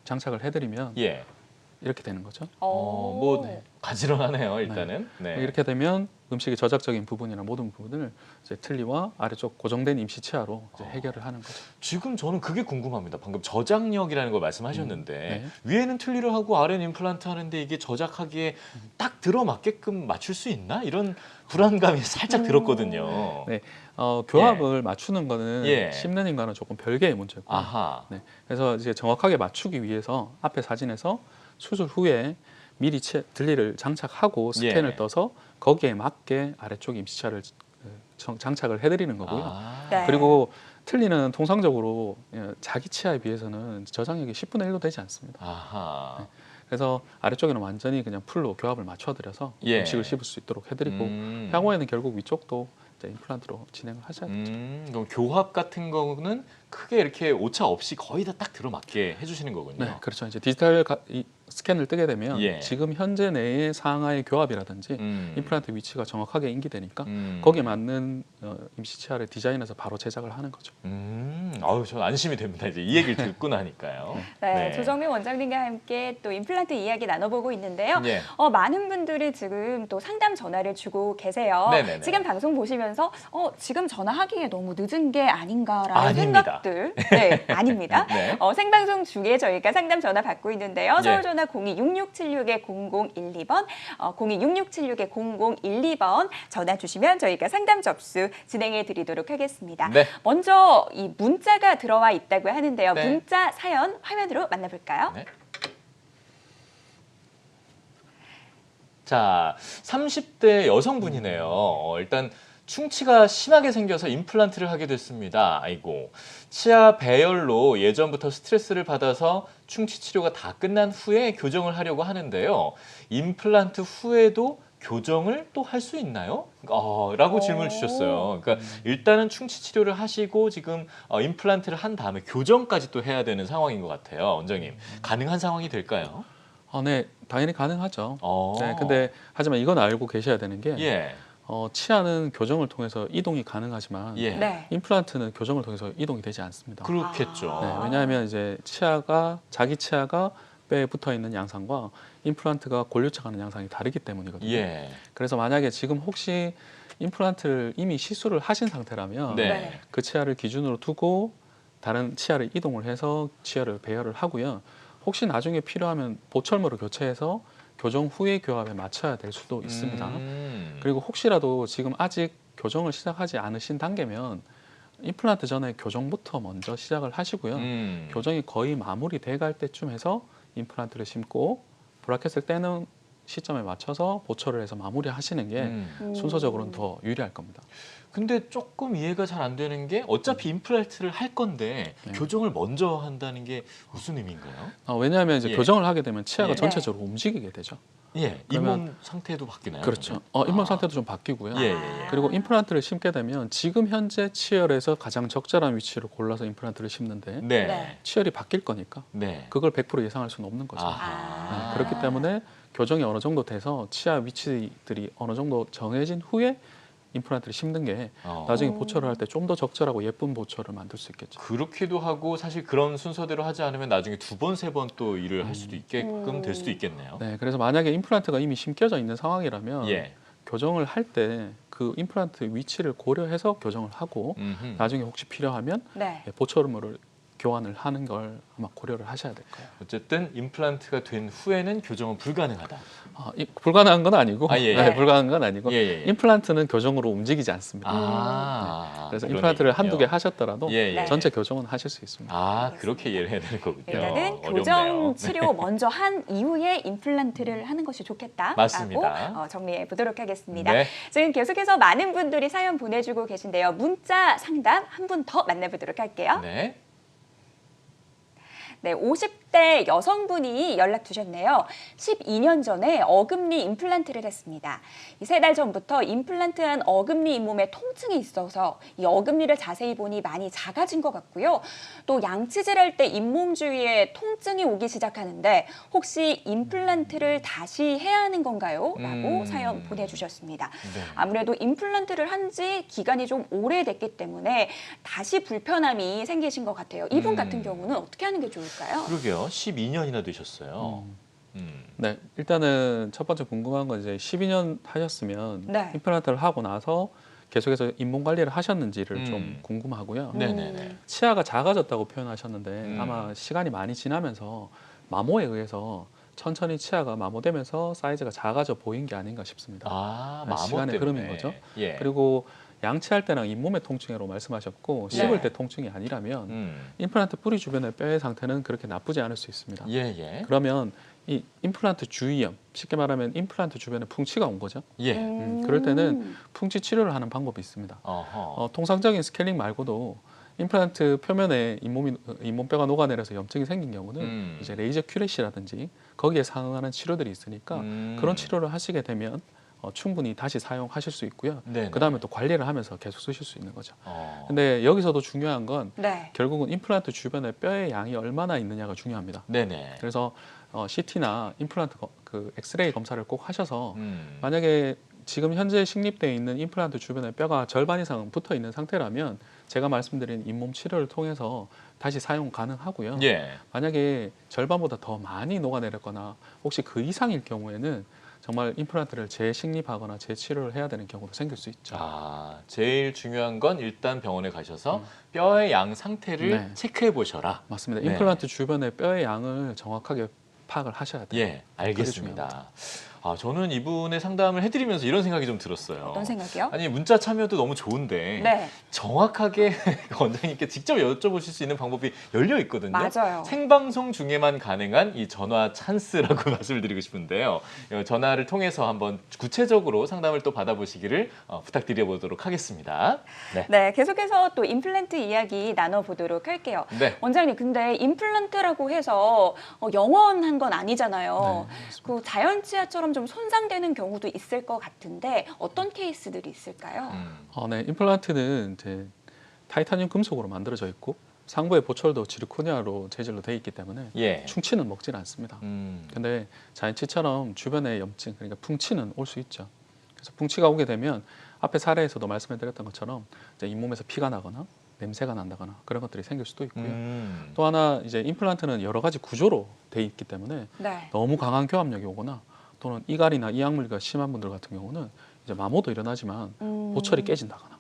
장착을 해드리면 예. 이렇게 되는 거죠. 뭐 가지런하네요, 일단은. 네. 이렇게 되면 음식의 저작적인 부분이나 모든 부분을 이제 틀니와 아래쪽 고정된 임시 치아로 이제 해결을 하는 거죠. 지금 저는 그게 궁금합니다. 방금 저작력이라는 걸 말씀하셨는데 네. 위에는 틀니를 하고 아래는 임플란트 하는데 이게 저작하기에 딱 들어맞게끔 맞출 수 있나? 이런 불안감이 살짝 들었거든요. 네. 교합을 맞추는 거는 예. 심는인과는 조금 별개의 문제고. 아하. 네. 그래서 이제 정확하게 맞추기 위해서 앞에 사진에서 수술 후에 미리 들리를 장착하고 스캔을 예. 떠서 거기에 맞게 아래쪽 임시차를 장착을 해드리는 거고요. 아. 네. 그리고 틀니는 통상적으로 자기 치아에 비해서는 저장력이 10분의 1도 되지 않습니다. 아하. 그래서 아래쪽에는 완전히 그냥 풀로 교합을 맞춰드려서 예. 음식을 씹을 수 있도록 해드리고 향후에는 결국 위쪽도 이제 임플란트로 진행을 하셔야 되죠. 그럼 교합 같은 거는 크게 이렇게 오차 없이 거의 다 딱 들어맞게 해주시는 거군요. 네, 그렇죠. 이제 디지털 스캔을 뜨게 되면 예. 지금 현재 내의 상하의 교합이라든지 임플란트 위치가 정확하게 인기되니까 거기에 맞는 임시 치아를 디자인해서 바로 제작을 하는 거죠. 아유, 전 안심이 됩니다. 이제 이 얘기를 듣고 나니까요. 네, 조정민 원장님과 함께 또 임플란트 이야기 나눠보고 있는데요. 예. 많은 분들이 지금 또 상담 전화를 주고 계세요. 네네네. 지금 방송 보시면서 지금 전화하기에 너무 늦은 게 아닌가라는 아닙니다. 생각들. 네, 아닙니다. 네. 생방송 중에 저희가 상담 전화 받고 있는데요. 예. 서울 전화 02-6676-0012번, 02-6676-0012번 전화 주시면 저희가 상담 접수 진행해 드리도록 하겠습니다. 네. 먼저 이 문자가 들어와 있다고 하는데요. 네. 문자 사연 화면으로 만나볼까요? 네. 자, 30대 여성분이네요. 일단 충치가 심하게 생겨서 임플란트를 하게 됐습니다. 아이고. 치아 배열로 예전부터 스트레스를 받아서 충치 치료가 다 끝난 후에 교정을 하려고 하는데요. 임플란트 후에도 교정을 또 할 수 있나요? 라고 질문을 주셨어요. 그러니까 일단은 충치 치료를 하시고 지금 임플란트를 한 다음에 교정까지 또 해야 되는 상황인 것 같아요. 원장님, 가능한 상황이 될까요? 네, 당연히 가능하죠. 어. 네, 근데 하지만 이건 알고 계셔야 되는 게 예, 치아는 교정을 통해서 이동이 가능하지만 예, 네. 임플란트는 교정을 통해서 이동이 되지 않습니다. 그렇겠죠. 네, 왜냐하면 이제 자기 치아가 뼈에 붙어 있는 양상과 임플란트가 골류차 가는 양상이 다르기 때문이거든요. 예, 그래서 만약에 지금 혹시 임플란트를 이미 시술을 하신 상태라면 네. 네. 그 치아를 기준으로 두고 다른 치아를 이동을 해서 치아를 배열을 하고요. 혹시 나중에 필요하면 보철모를 교체해서 교정 후에 교합에 맞춰야 될 수도 있습니다. 그리고 혹시라도 지금 아직 교정을 시작하지 않으신 단계면 임플란트 전에 교정부터 먼저 시작을 하시고요. 교정이 거의 마무리돼 갈 때쯤 해서 임플란트를 심고 브라켓을 떼는 시점에 맞춰서 보철을 해서 마무리하시는 게 순서적으로는 더 유리할 겁니다. 근데 조금 이해가 잘 안 되는 게 어차피 임플란트를 할 건데 네. 교정을 먼저 한다는 게 무슨 의미인가요? 왜냐하면 이제 예. 교정을 하게 되면 치아가 예. 전체적으로 움직이게 되죠. 예, 그러면- 잇몸 상태도 바뀌나요? 그렇죠. 잇몸 상태도 좀 바뀌고요. 예, 예, 예. 그리고 임플란트를 심게 되면 지금 현재 치열에서 가장 적절한 위치를 골라서 임플란트를 심는데 네, 네. 치열이 바뀔 거니까 네. 그걸 100% 예상할 수는 없는 거죠. 아하. 네, 그렇기 때문에 교정이 어느 정도 돼서 치아 위치들이 어느 정도 정해진 후에 임플란트를 심는 게 나중에 보철을 할 때 좀 더 적절하고 예쁜 보철을 만들 수 있겠죠. 그렇기도 하고 사실 그런 순서대로 하지 않으면 나중에 두 번, 세 번 또 일을 할 수도 있게끔 될 수도 있겠네요. 네, 그래서 만약에 임플란트가 이미 심겨져 있는 상황이라면 예. 교정을 할 때 그 임플란트 위치를 고려해서 교정을 하고 음흠. 나중에 혹시 필요하면 네. 보철물을 교환을 하는 걸 아마 고려를 하셔야 될 거예요. 어쨌든 임플란트가 된 후에는 교정은 불가능하다. 불가능한 건 아니고, 아, 예. 네, 불가능한 건 아니고 예, 예, 예. 임플란트는 교정으로 움직이지 않습니다. 아, 그래서 그런 임플란트를 얘기군요. 한두 개 하셨더라도 예, 예. 전체 교정은 하실 수 있습니다. 아, 그렇게 이해를 해야 되는 거군요. 일단은 어렵네요. 교정 치료 먼저 한 이후에 임플란트를 하는 것이 좋겠다라고 맞습니다. 정리해 보도록 하겠습니다. 네. 지금 계속해서 많은 분들이 사연 보내주고 계신데요. 문자 상담 한 분 더 만나보도록 할게요. 네. 네, 50대 여성분이 연락 주셨네요. 12년 전에 어금니 임플란트를 했습니다. 3달 전부터 임플란트한 어금니 잇몸에 통증이 있어서 이 어금니를 자세히 보니 많이 작아진 것 같고요. 또 양치질 할 때 잇몸 주위에 통증이 오기 시작하는데 혹시 임플란트를 다시 해야 하는 건가요? 라고 사연 보내주셨습니다. 네. 아무래도 임플란트를 한 지 기간이 좀 오래됐기 때문에 다시 불편함이 생기신 것 같아요. 이분 같은 경우는 어떻게 하는 게 좋을까요? 그러게요. 12년이나 되셨어요. 네, 일단은 첫 번째 궁금한 건 이제 12년 하셨으면 네. 임플란트를 하고 나서 계속해서 잇몸 관리를 하셨는지를 음. 좀 궁금하고요. 네네네. 치아가 작아졌다고 표현하셨는데 아마 음. 시간이 많이 지나면서 마모에 의해서 천천히 치아가 마모되면서 사이즈가 작아져 보인 게 아닌가 싶습니다. 아, 네, 마모 시간의 때문에. 흐름인 거죠. 예. 그리고 양치할 때랑 잇몸의 통증으로 말씀하셨고 네. 씹을 때 통증이 아니라면 임플란트 뿌리 주변의 뼈의 상태는 그렇게 나쁘지 않을 수 있습니다. 예, 예. 그러면 이 임플란트 주위염, 쉽게 말하면 임플란트 주변에 풍치가 온 거죠. 예. 그럴 때는 풍치 치료를 하는 방법이 있습니다. 어허. 통상적인 스케일링 말고도 임플란트 표면에 잇몸뼈가 녹아내려서 염증이 생긴 경우는 이제 레이저 큐레시라든지 거기에 상응하는 치료들이 있으니까 그런 치료를 하시게 되면 충분히 다시 사용하실 수 있고요. 네네. 그다음에 또 관리를 하면서 계속 쓰실 수 있는 거죠. 어. 근데 여기서도 중요한 건 네. 결국은 임플란트 주변에 뼈의 양이 얼마나 있느냐가 중요합니다. 네네. 그래서 CT나 임플란트 그 엑스레이 검사를 꼭 하셔서 음. 만약에 지금 현재 식립되어 있는 임플란트 주변에 뼈가 절반 이상 붙어 있는 상태라면 제가 말씀드린 잇몸 치료를 통해서 다시 사용 가능하고요. 예. 만약에 절반보다 더 많이 녹아내렸거나 혹시 그 이상일 경우에는 정말 임플란트를 재식립하거나 재치료를 해야 되는 경우도 생길 수 있죠. 아, 제일 중요한 건 일단 병원에 가셔서 뼈의 양 상태를 네. 체크해 보셔라. 맞습니다. 네. 임플란트 주변의 뼈의 양을 정확하게 파악을 하셔야 돼요. 예, 알겠습니다. 저는 이분의 상담을 해드리면서 이런 생각이 좀 들었어요. 어떤 생각이요? 아니 문자 참여도 너무 좋은데 네, 정확하게 원장님께 직접 여쭤보실 수 있는 방법이 열려 있거든요. 맞아요. 생방송 중에만 가능한 이 전화 찬스라고 말씀을 드리고 싶은데요. 전화를 통해서 한번 구체적으로 상담을 또 받아보시기를 부탁드려보도록 하겠습니다. 네. 네, 계속해서 또 임플란트 이야기 나눠보도록 할게요. 네. 원장님, 근데 임플란트라고 해서 영원한 건 아니잖아요. 네, 그 자연 치아처럼 좀 손상되는 경우도 있을 것 같은데 어떤 케이스들이 있을까요? 네, 임플란트는 이제 타이타늄 금속으로 만들어져 있고 상부의 보철도 지르코니아로 재질로 되어 있기 때문에 예. 충치는 먹지는 않습니다. 근데 자연치처럼 주변에 염증, 그러니까 풍치는 올 수 있죠. 그래서 풍치가 오게 되면 앞에 사례에서도 말씀해드렸던 것처럼 이제 잇몸에서 피가 나거나 냄새가 난다거나 그런 것들이 생길 수도 있고요. 또 하나 이제 임플란트는 여러 가지 구조로 되어 있기 때문에 네. 너무 강한 교합력이 오거나 또는 이갈이나 이악물기가 심한 분들 같은 경우는 이제 마모도 일어나지만 보철이 깨진다거나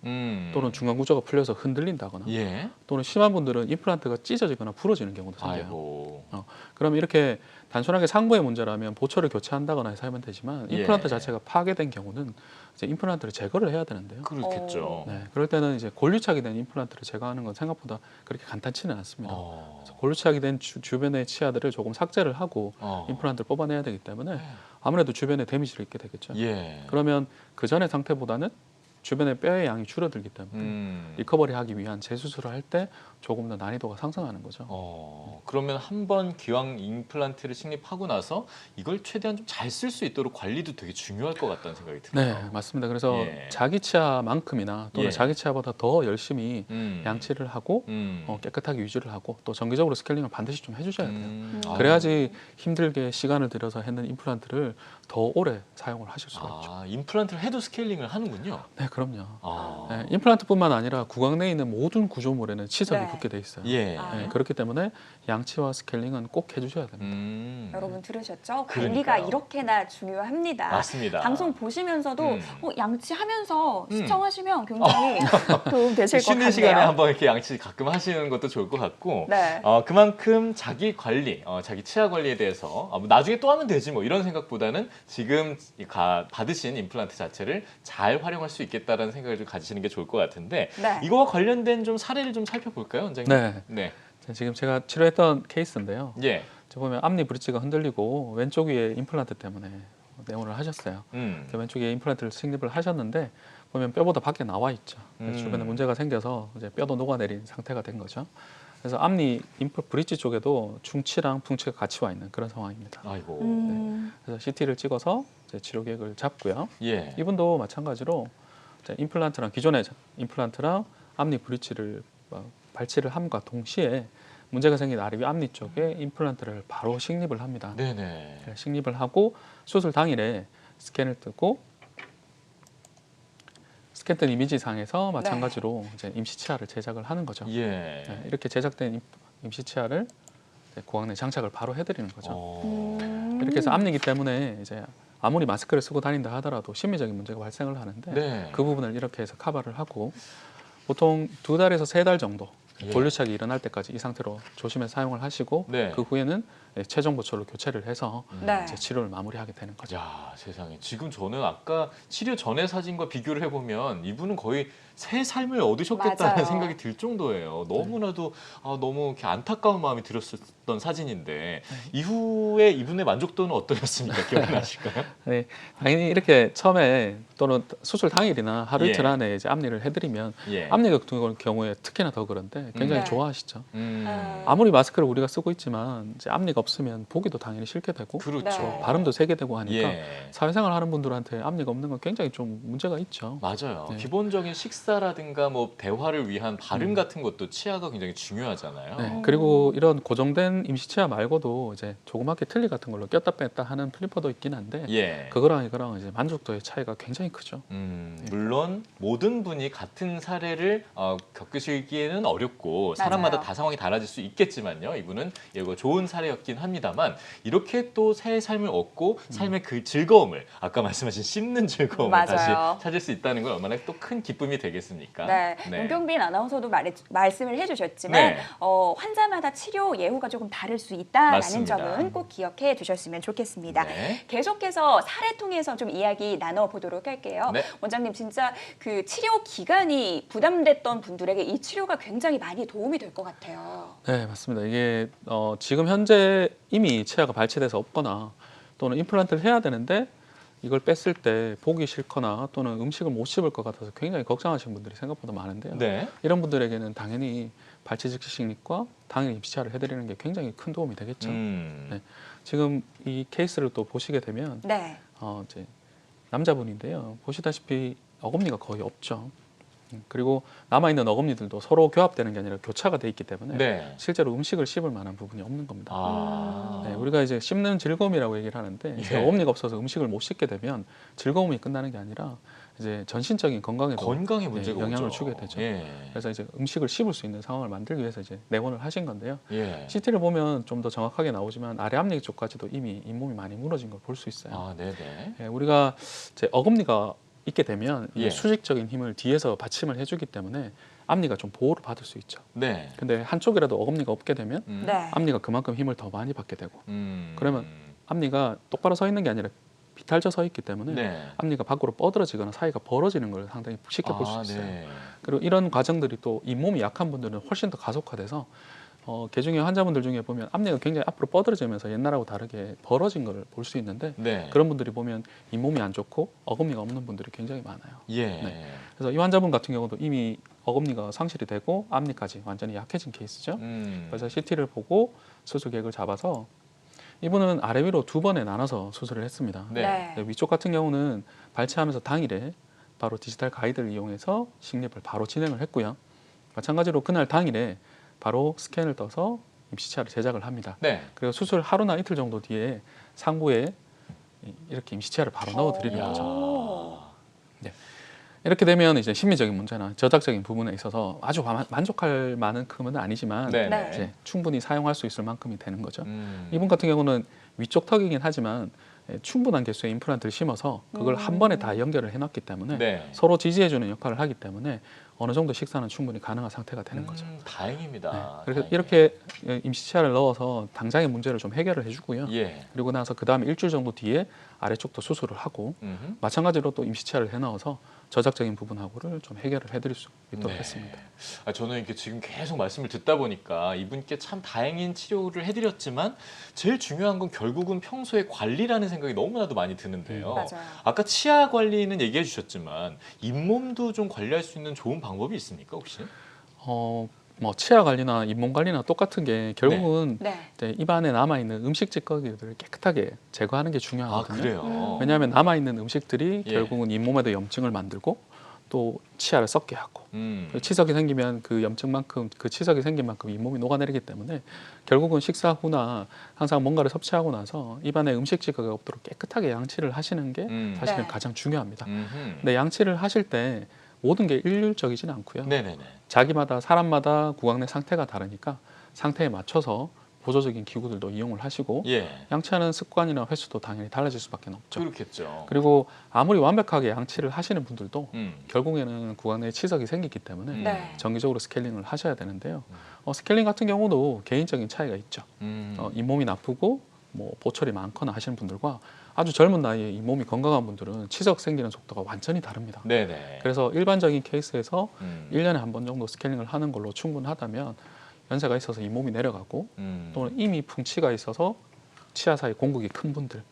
또는 중간 구조가 풀려서 흔들린다거나 예. 또는 심한 분들은 임플란트가 찢어지거나 부러지는 경우도 생겨요. 아이고. 그럼 이렇게 단순하게 상부의 문제라면 보철을 교체한다거나 해서 하면 되지만 예. 임플란트 자체가 파괴된 경우는 이제 임플란트를 제거를 해야 되는데요. 그렇겠죠. 네, 그럴 때는 이제 골류착이 된 임플란트를 제거하는 건 생각보다 그렇게 간단치는 않습니다. 어. 그래서 골류착이 된 주변의 치아들을 조금 삭제를 하고 임플란트를 뽑아내야 되기 때문에 아무래도 주변에 데미지를 입게 되겠죠. 예. 그러면 그 전의 상태보다는 주변의 뼈의 양이 줄어들기 때문에 리커버리하기 위한 재수술을 할 때 조금 더 난이도가 상승하는 거죠. 그러면 한 번 기왕 임플란트를 식립하고 나서 이걸 최대한 좀 잘 쓸 수 있도록 관리도 되게 중요할 것 같다는 생각이 들어요. 네, 맞습니다. 그래서 예. 자기 치아만큼이나 또는 예. 자기 치아보다 더 열심히 음. 양치를 하고 깨끗하게 유지를 하고 또 정기적으로 스케일링을 반드시 좀 해주셔야 돼요. 그래야지 힘들게 시간을 들여서 했는 임플란트를 더 오래 사용을 하실 수가 있죠. 임플란트를 해도 스케일링을 하는군요. 네, 그럼요. 아. 네, 임플란트뿐만 아니라 구강 내에 있는 모든 구조물에는 치석이 네. 붙게 돼 있어요. 예. 네, 그렇기 때문에 양치와 스케일링은 꼭 해주셔야 됩니다. 여러분 들으셨죠? 관리가 그러니까요. 이렇게나 중요합니다. 맞습니다. 방송 보시면서도 양치하면서 음. 시청하시면 굉장히 도움 되실 것 쉬는 같네요. 시간에 한번 이렇게 양치 가끔 하시는 것도 좋을 것 같고 네. 그만큼 자기 관리, 자기 치아 관리에 대해서 뭐 나중에 또 하면 되지 뭐 이런 생각보다는 지금 받으신 임플란트 자체를 잘 활용할 수 있겠다라는 생각을 좀 가지시는 게 좋을 것 같은데 네. 이거와 관련된 좀 사례를 좀 살펴볼까요, 원장님? 네. 네. 자, 지금 제가 치료했던 케이스인데요. 예. 저 보면 앞니 브릿지가 흔들리고 왼쪽 위에 임플란트 때문에 내원을 하셨어요. 왼쪽에 임플란트를 식립을 하셨는데 보면 뼈보다 밖에 나와 있죠. 그래서 주변에 문제가 생겨서 이제 뼈도 녹아내린 상태가 된 거죠. 그래서 앞니 브릿지 쪽에도 중치랑 풍치가 같이 와 있는 그런 상황입니다. 아이고. 그래서 CT를 찍어서 이제 치료 계획을 잡고요. 예. 이분도 마찬가지로 이제 임플란트랑 기존의 임플란트랑 앞니 브릿지를 발치를 함과 동시에 문제가 생긴 아래 앞니 쪽에 임플란트를 바로 식립을 합니다. 네네. 식립을 하고 수술 당일에 스캔을 뜨고 스캔 뜬 이미지상에서 마찬가지로 이제 임시 치아를 제작을 하는 거죠. 예. 네, 이렇게 제작된 임시 치아를 고강 내 장착을 바로 해드리는 거죠. 이렇게 해서 앞니기 때문에 이제 아무리 마스크를 쓰고 다닌다 하더라도 심미적인 문제가 발생을 하는데 네. 그 부분을 이렇게 해서 커버를 하고 보통 2달에서 3달 정도 예. 골류착이 일어날 때까지 이 상태로 조심해서 사용을 하시고 네. 그 후에는 최종 보철로 교체를 해서 네. 이제 치료를 마무리하게 되는 거죠. 야, 세상에. 지금 저는 아까 치료 전의 사진과 비교를 해보면 이분은 거의 새 삶을 얻으셨겠다는 맞아요. 생각이 들 정도예요. 너무나도 너무 이렇게 안타까운 마음이 들었었던 사진인데 이후에 이분의 만족도는 어떠셨습니까? 기억나실까요? 네, 당연히 이렇게 처음에 또는 수술 당일이나 하루 예. 이틀 안에 이제 앞니를 해드리면 예. 앞니 같은 경우에 특히나 더 그런데 굉장히 네. 좋아하시죠. 음. 아무리 마스크를 우리가 쓰고 있지만 이제 앞니가 없으면 보기도 당연히 싫게 되고 그렇죠. 네. 발음도 세게 되고 하니까 예. 사회생활 하는 분들한테 앞니가 없는 건 굉장히 좀 문제가 있죠. 맞아요. 네. 기본적인 식사라든가 뭐 대화를 위한 발음 같은 것도 치아가 굉장히 중요하잖아요. 네, 그리고 이런 고정된 임시치아 말고도 이제 조그맣게 틀니 같은 걸로 꼈다 뺐다 하는 플리퍼도 있긴 한데 예. 그거랑 이거랑 이제 만족도의 차이가 굉장히 크죠. 물론 모든 분이 같은 사례를 겪으시기에는 어렵고 사람마다 맞아요. 다 상황이 달라질 수 있겠지만요. 이분은 이거 좋은 사례였기 있긴 합니다만 이렇게 또 새 삶을 얻고 삶의 그 즐거움을 아까 말씀하신 씹는 즐거움을 맞아요. 다시 찾을 수 있다는 건 얼마나 또 큰 기쁨이 되겠습니까? 네, 네. 윤경빈 아나운서도 말씀을 해주셨지만 네. 환자마다 치료 예후가 조금 다를 수 있다라는 맞습니다. 점은 꼭 기억해 두셨으면 좋겠습니다. 네. 계속해서 사례 통해서 좀 이야기 나눠보도록 할게요. 네. 원장님 진짜 그 치료 기간이 부담됐던 분들에게 이 치료가 굉장히 많이 도움이 될 것 같아요. 네, 맞습니다. 이게 지금 현재 이미 치아가 발치돼서 없거나 또는 임플란트를 해야 되는데 이걸 뺐을 때 보기 싫거나 또는 음식을 못 씹을 것 같아서 굉장히 걱정하시는 분들이 생각보다 많은데요. 네. 이런 분들에게는 당연히 발치 즉시식립과 당일 임시치아를 해드리는 게 굉장히 큰 도움이 되겠죠. 네. 지금 이 케이스를 또 보시게 되면 네. 이제 남자분인데요. 보시다시피 어금니가 거의 없죠. 그리고 남아있는 어금니들도 서로 교합되는 게 아니라 교차가 돼 있기 때문에 네. 실제로 음식을 씹을 만한 부분이 없는 겁니다. 아. 네, 우리가 이제 씹는 즐거움이라고 얘기를 하는데 이제 예. 어금니가 없어서 음식을 못 씹게 되면 즐거움이 끝나는 게 아니라 이제 전신적인 건강에도 건강에 문제가 영향을 오죠. 주게 되죠. 예. 그래서 이제 음식을 씹을 수 있는 상황을 만들기 위해서 이제 내원을 하신 건데요. 예. CT를 보면 좀 더 정확하게 나오지만 아래 앞니 쪽까지도 이미 잇몸이 많이 무너진 걸 볼 수 있어요. 아, 네네. 예, 우리가 이제 어금니가 있게 되면 이게 예. 수직적인 힘을 뒤에서 받침을 해주기 때문에 앞니가 좀 보호를 받을 수 있죠. 네. 근데 한쪽이라도 어금니가 없게 되면 네. 앞니가 그만큼 힘을 더 많이 받게 되고 음. 그러면 앞니가 똑바로 서 있는 게 아니라 비탈져 서 있기 때문에 네. 앞니가 밖으로 뻗어지거나 사이가 벌어지는 걸 상당히 쉽게 볼 수 있어요. 네. 그리고 이런 과정들이 또 잇몸이 약한 분들은 훨씬 더 가속화돼서 개중에 환자분들 중에 보면 앞니가 굉장히 앞으로 뻗어지면서 옛날하고 다르게 벌어진 걸 볼 수 있는데 네. 그런 분들이 보면 잇몸이 안 좋고 어금니가 없는 분들이 굉장히 많아요. 예. 네. 그래서 이 환자분 같은 경우도 이미 어금니가 상실이 되고 앞니까지 완전히 약해진 케이스죠. 그래서 CT를 보고 수술 계획을 잡아서 이분은 아래 위로 2번에 나눠서 수술을 했습니다. 네. 네, 위쪽 같은 경우는 발치하면서 당일에 바로 디지털 가이드를 이용해서 식립을 바로 진행을 했고요. 마찬가지로 그날 당일에 바로 스캔을 떠서 임시치아를 제작을 합니다. 네. 그리고 수술 하루나 이틀 정도 뒤에 상부에 이렇게 임시치아를 바로 넣어드리는 야. 거죠. 이렇게 되면 이제 심리적인 문제나 저작적인 부분에 있어서 아주 만족할 만큼은 아니지만 네. 네. 이제 충분히 사용할 수 있을 만큼이 되는 거죠. 음. 이분 같은 경우는 위쪽 턱이긴 하지만 충분한 개수의 임플란트를 심어서 그걸 한 번에 다 연결을 해놨기 때문에 네. 서로 지지해주는 역할을 하기 때문에 어느 정도 식사는 충분히 가능한 상태가 되는 거죠. 다행입니다. 네. 그래서 다행이에요. 이렇게 임시치아를 넣어서 당장의 문제를 좀 해결을 해주고요. 예. 그리고 나서 그 다음에 일주일 정도 뒤에 아래쪽도 수술을 하고 음흠. 마찬가지로 또 임시치아를 해넣어서 저작적인 부분하고를 좀 해결을 해드릴 수 있도록 네. 했습니다. 저는 이렇게 지금 계속 말씀을 듣다 보니까 이분께 참 다행인 치료를 해드렸지만 제일 중요한 건 결국은 평소에 관리라는 생각이 너무나도 많이 드는데요. 맞아요. 아까 치아 관리는 얘기해 주셨지만 잇몸도 좀 관리할 수 있는 좋은 방법이 있습니까 혹시? 뭐 치아 관리나 잇몸 관리나 똑같은 게 결국은 네. 이제 입안에 남아 있는 음식 찌꺼기들을 깨끗하게 제거하는 게 아 중요하거든요. 그래요. 왜냐하면 남아 있는 음식들이 예. 결국은 잇몸에도 염증을 만들고 또 치아를 썩게 하고 그리고 치석이 생기면 그 염증만큼 그 치석이 생긴 만큼 잇몸이 녹아내리기 때문에 결국은 식사 후나 항상 뭔가를 섭취하고 나서 입안에 음식 찌꺼기가 없도록 깨끗하게 양치를 하시는 게 사실은 네. 가장 중요합니다. 음흠. 근데 양치를 하실 때 모든 게 일률적이지는 않고요. 네네네. 자기마다 사람마다 구강 내 상태가 다르니까 상태에 맞춰서 보조적인 기구들도 이용을 하시고 예. 양치하는 습관이나 횟수도 당연히 달라질 수밖에 없죠. 그렇겠죠. 그리고 아무리 완벽하게 양치를 하시는 분들도 음. 결국에는 구강 내에 치석이 생기기 때문에 네. 정기적으로 스케일링을 하셔야 되는데요. 스케일링 같은 경우도 개인적인 차이가 있죠. 잇몸이 나쁘고 뭐 보철이 많거나 하시는 분들과 아주 젊은 나이에 잇몸이 건강한 분들은 치석 생기는 속도가 완전히 다릅니다. 네네. 그래서 일반적인 케이스에서 음. 1년에 한 번 정도 스케일링을 하는 걸로 충분하다면 연세가 있어서 잇몸이 내려가고 또는 이미 풍치가 있어서 치아 사이 공극이 큰 분들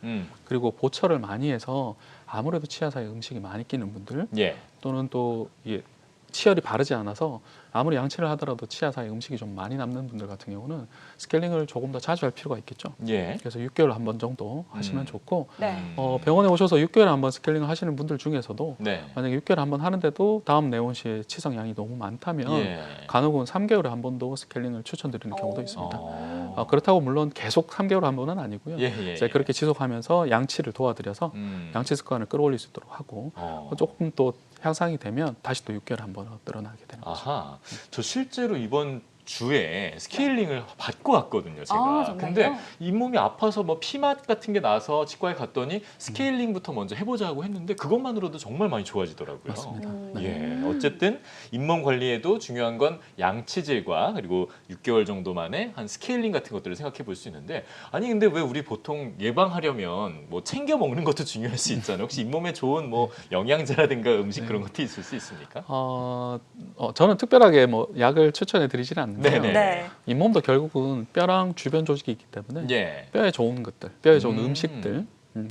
그리고 보철을 많이 해서 아무래도 치아 사이에 음식이 많이 끼는 분들 예. 또는 또 이게 치열이 바르지 않아서 아무리 양치를 하더라도 치아 사이에 음식이 좀 많이 남는 분들 같은 경우는 스케일링을 조금 더 자주 할 필요가 있겠죠. 예. 그래서 6개월에 한 번 정도 하시면 좋고 네. 병원에 오셔서 6개월에 한 번 스케일링을 하시는 분들 중에서도 네. 만약에 6개월에 한 번 하는데도 다음 내원 시에 치석량이 너무 많다면 예. 간혹은 3개월에 한 번도 스케일링을 추천드리는 경우도 있습니다. 어. 그렇다고 물론 계속 3개월에 한 번은 아니고요. 예, 예, 이제 예. 그렇게 지속하면서 양치를 도와드려서 양치 습관을 끌어올릴 수 있도록 하고 조금 또 향상이 되면 다시 또 6개월에 한 번 늘어나게 되는 거죠. 아하. 저 실제로 이번 주에 스케일링을 받고 왔거든요, 제가. 아, 정말요? 근데 잇몸이 아파서 뭐 피맛 같은 게 나서 치과에 갔더니 스케일링부터 먼저 해보자고 했는데 그것만으로도 정말 많이 좋아지더라고요. 맞습니다. 예, 어쨌든 잇몸 관리에도 중요한 건 양치질과 그리고 6개월 정도 만에 한 스케일링 같은 것들을 생각해 볼 수 있는데 아니 근데 왜 우리 보통 예방하려면 뭐 챙겨 먹는 것도 중요할 수 있잖아요. 혹시 잇몸에 좋은 뭐 영양제라든가 음식 그런 것도 있을 수 있습니까? 저는 특별하게 뭐 약을 추천해 드리지는 않는데요. 네네. 네. 잇몸도 결국은 뼈랑 주변 조직이 있기 때문에 예. 뼈에 좋은 것들, 뼈에 좋은 음. 음식들,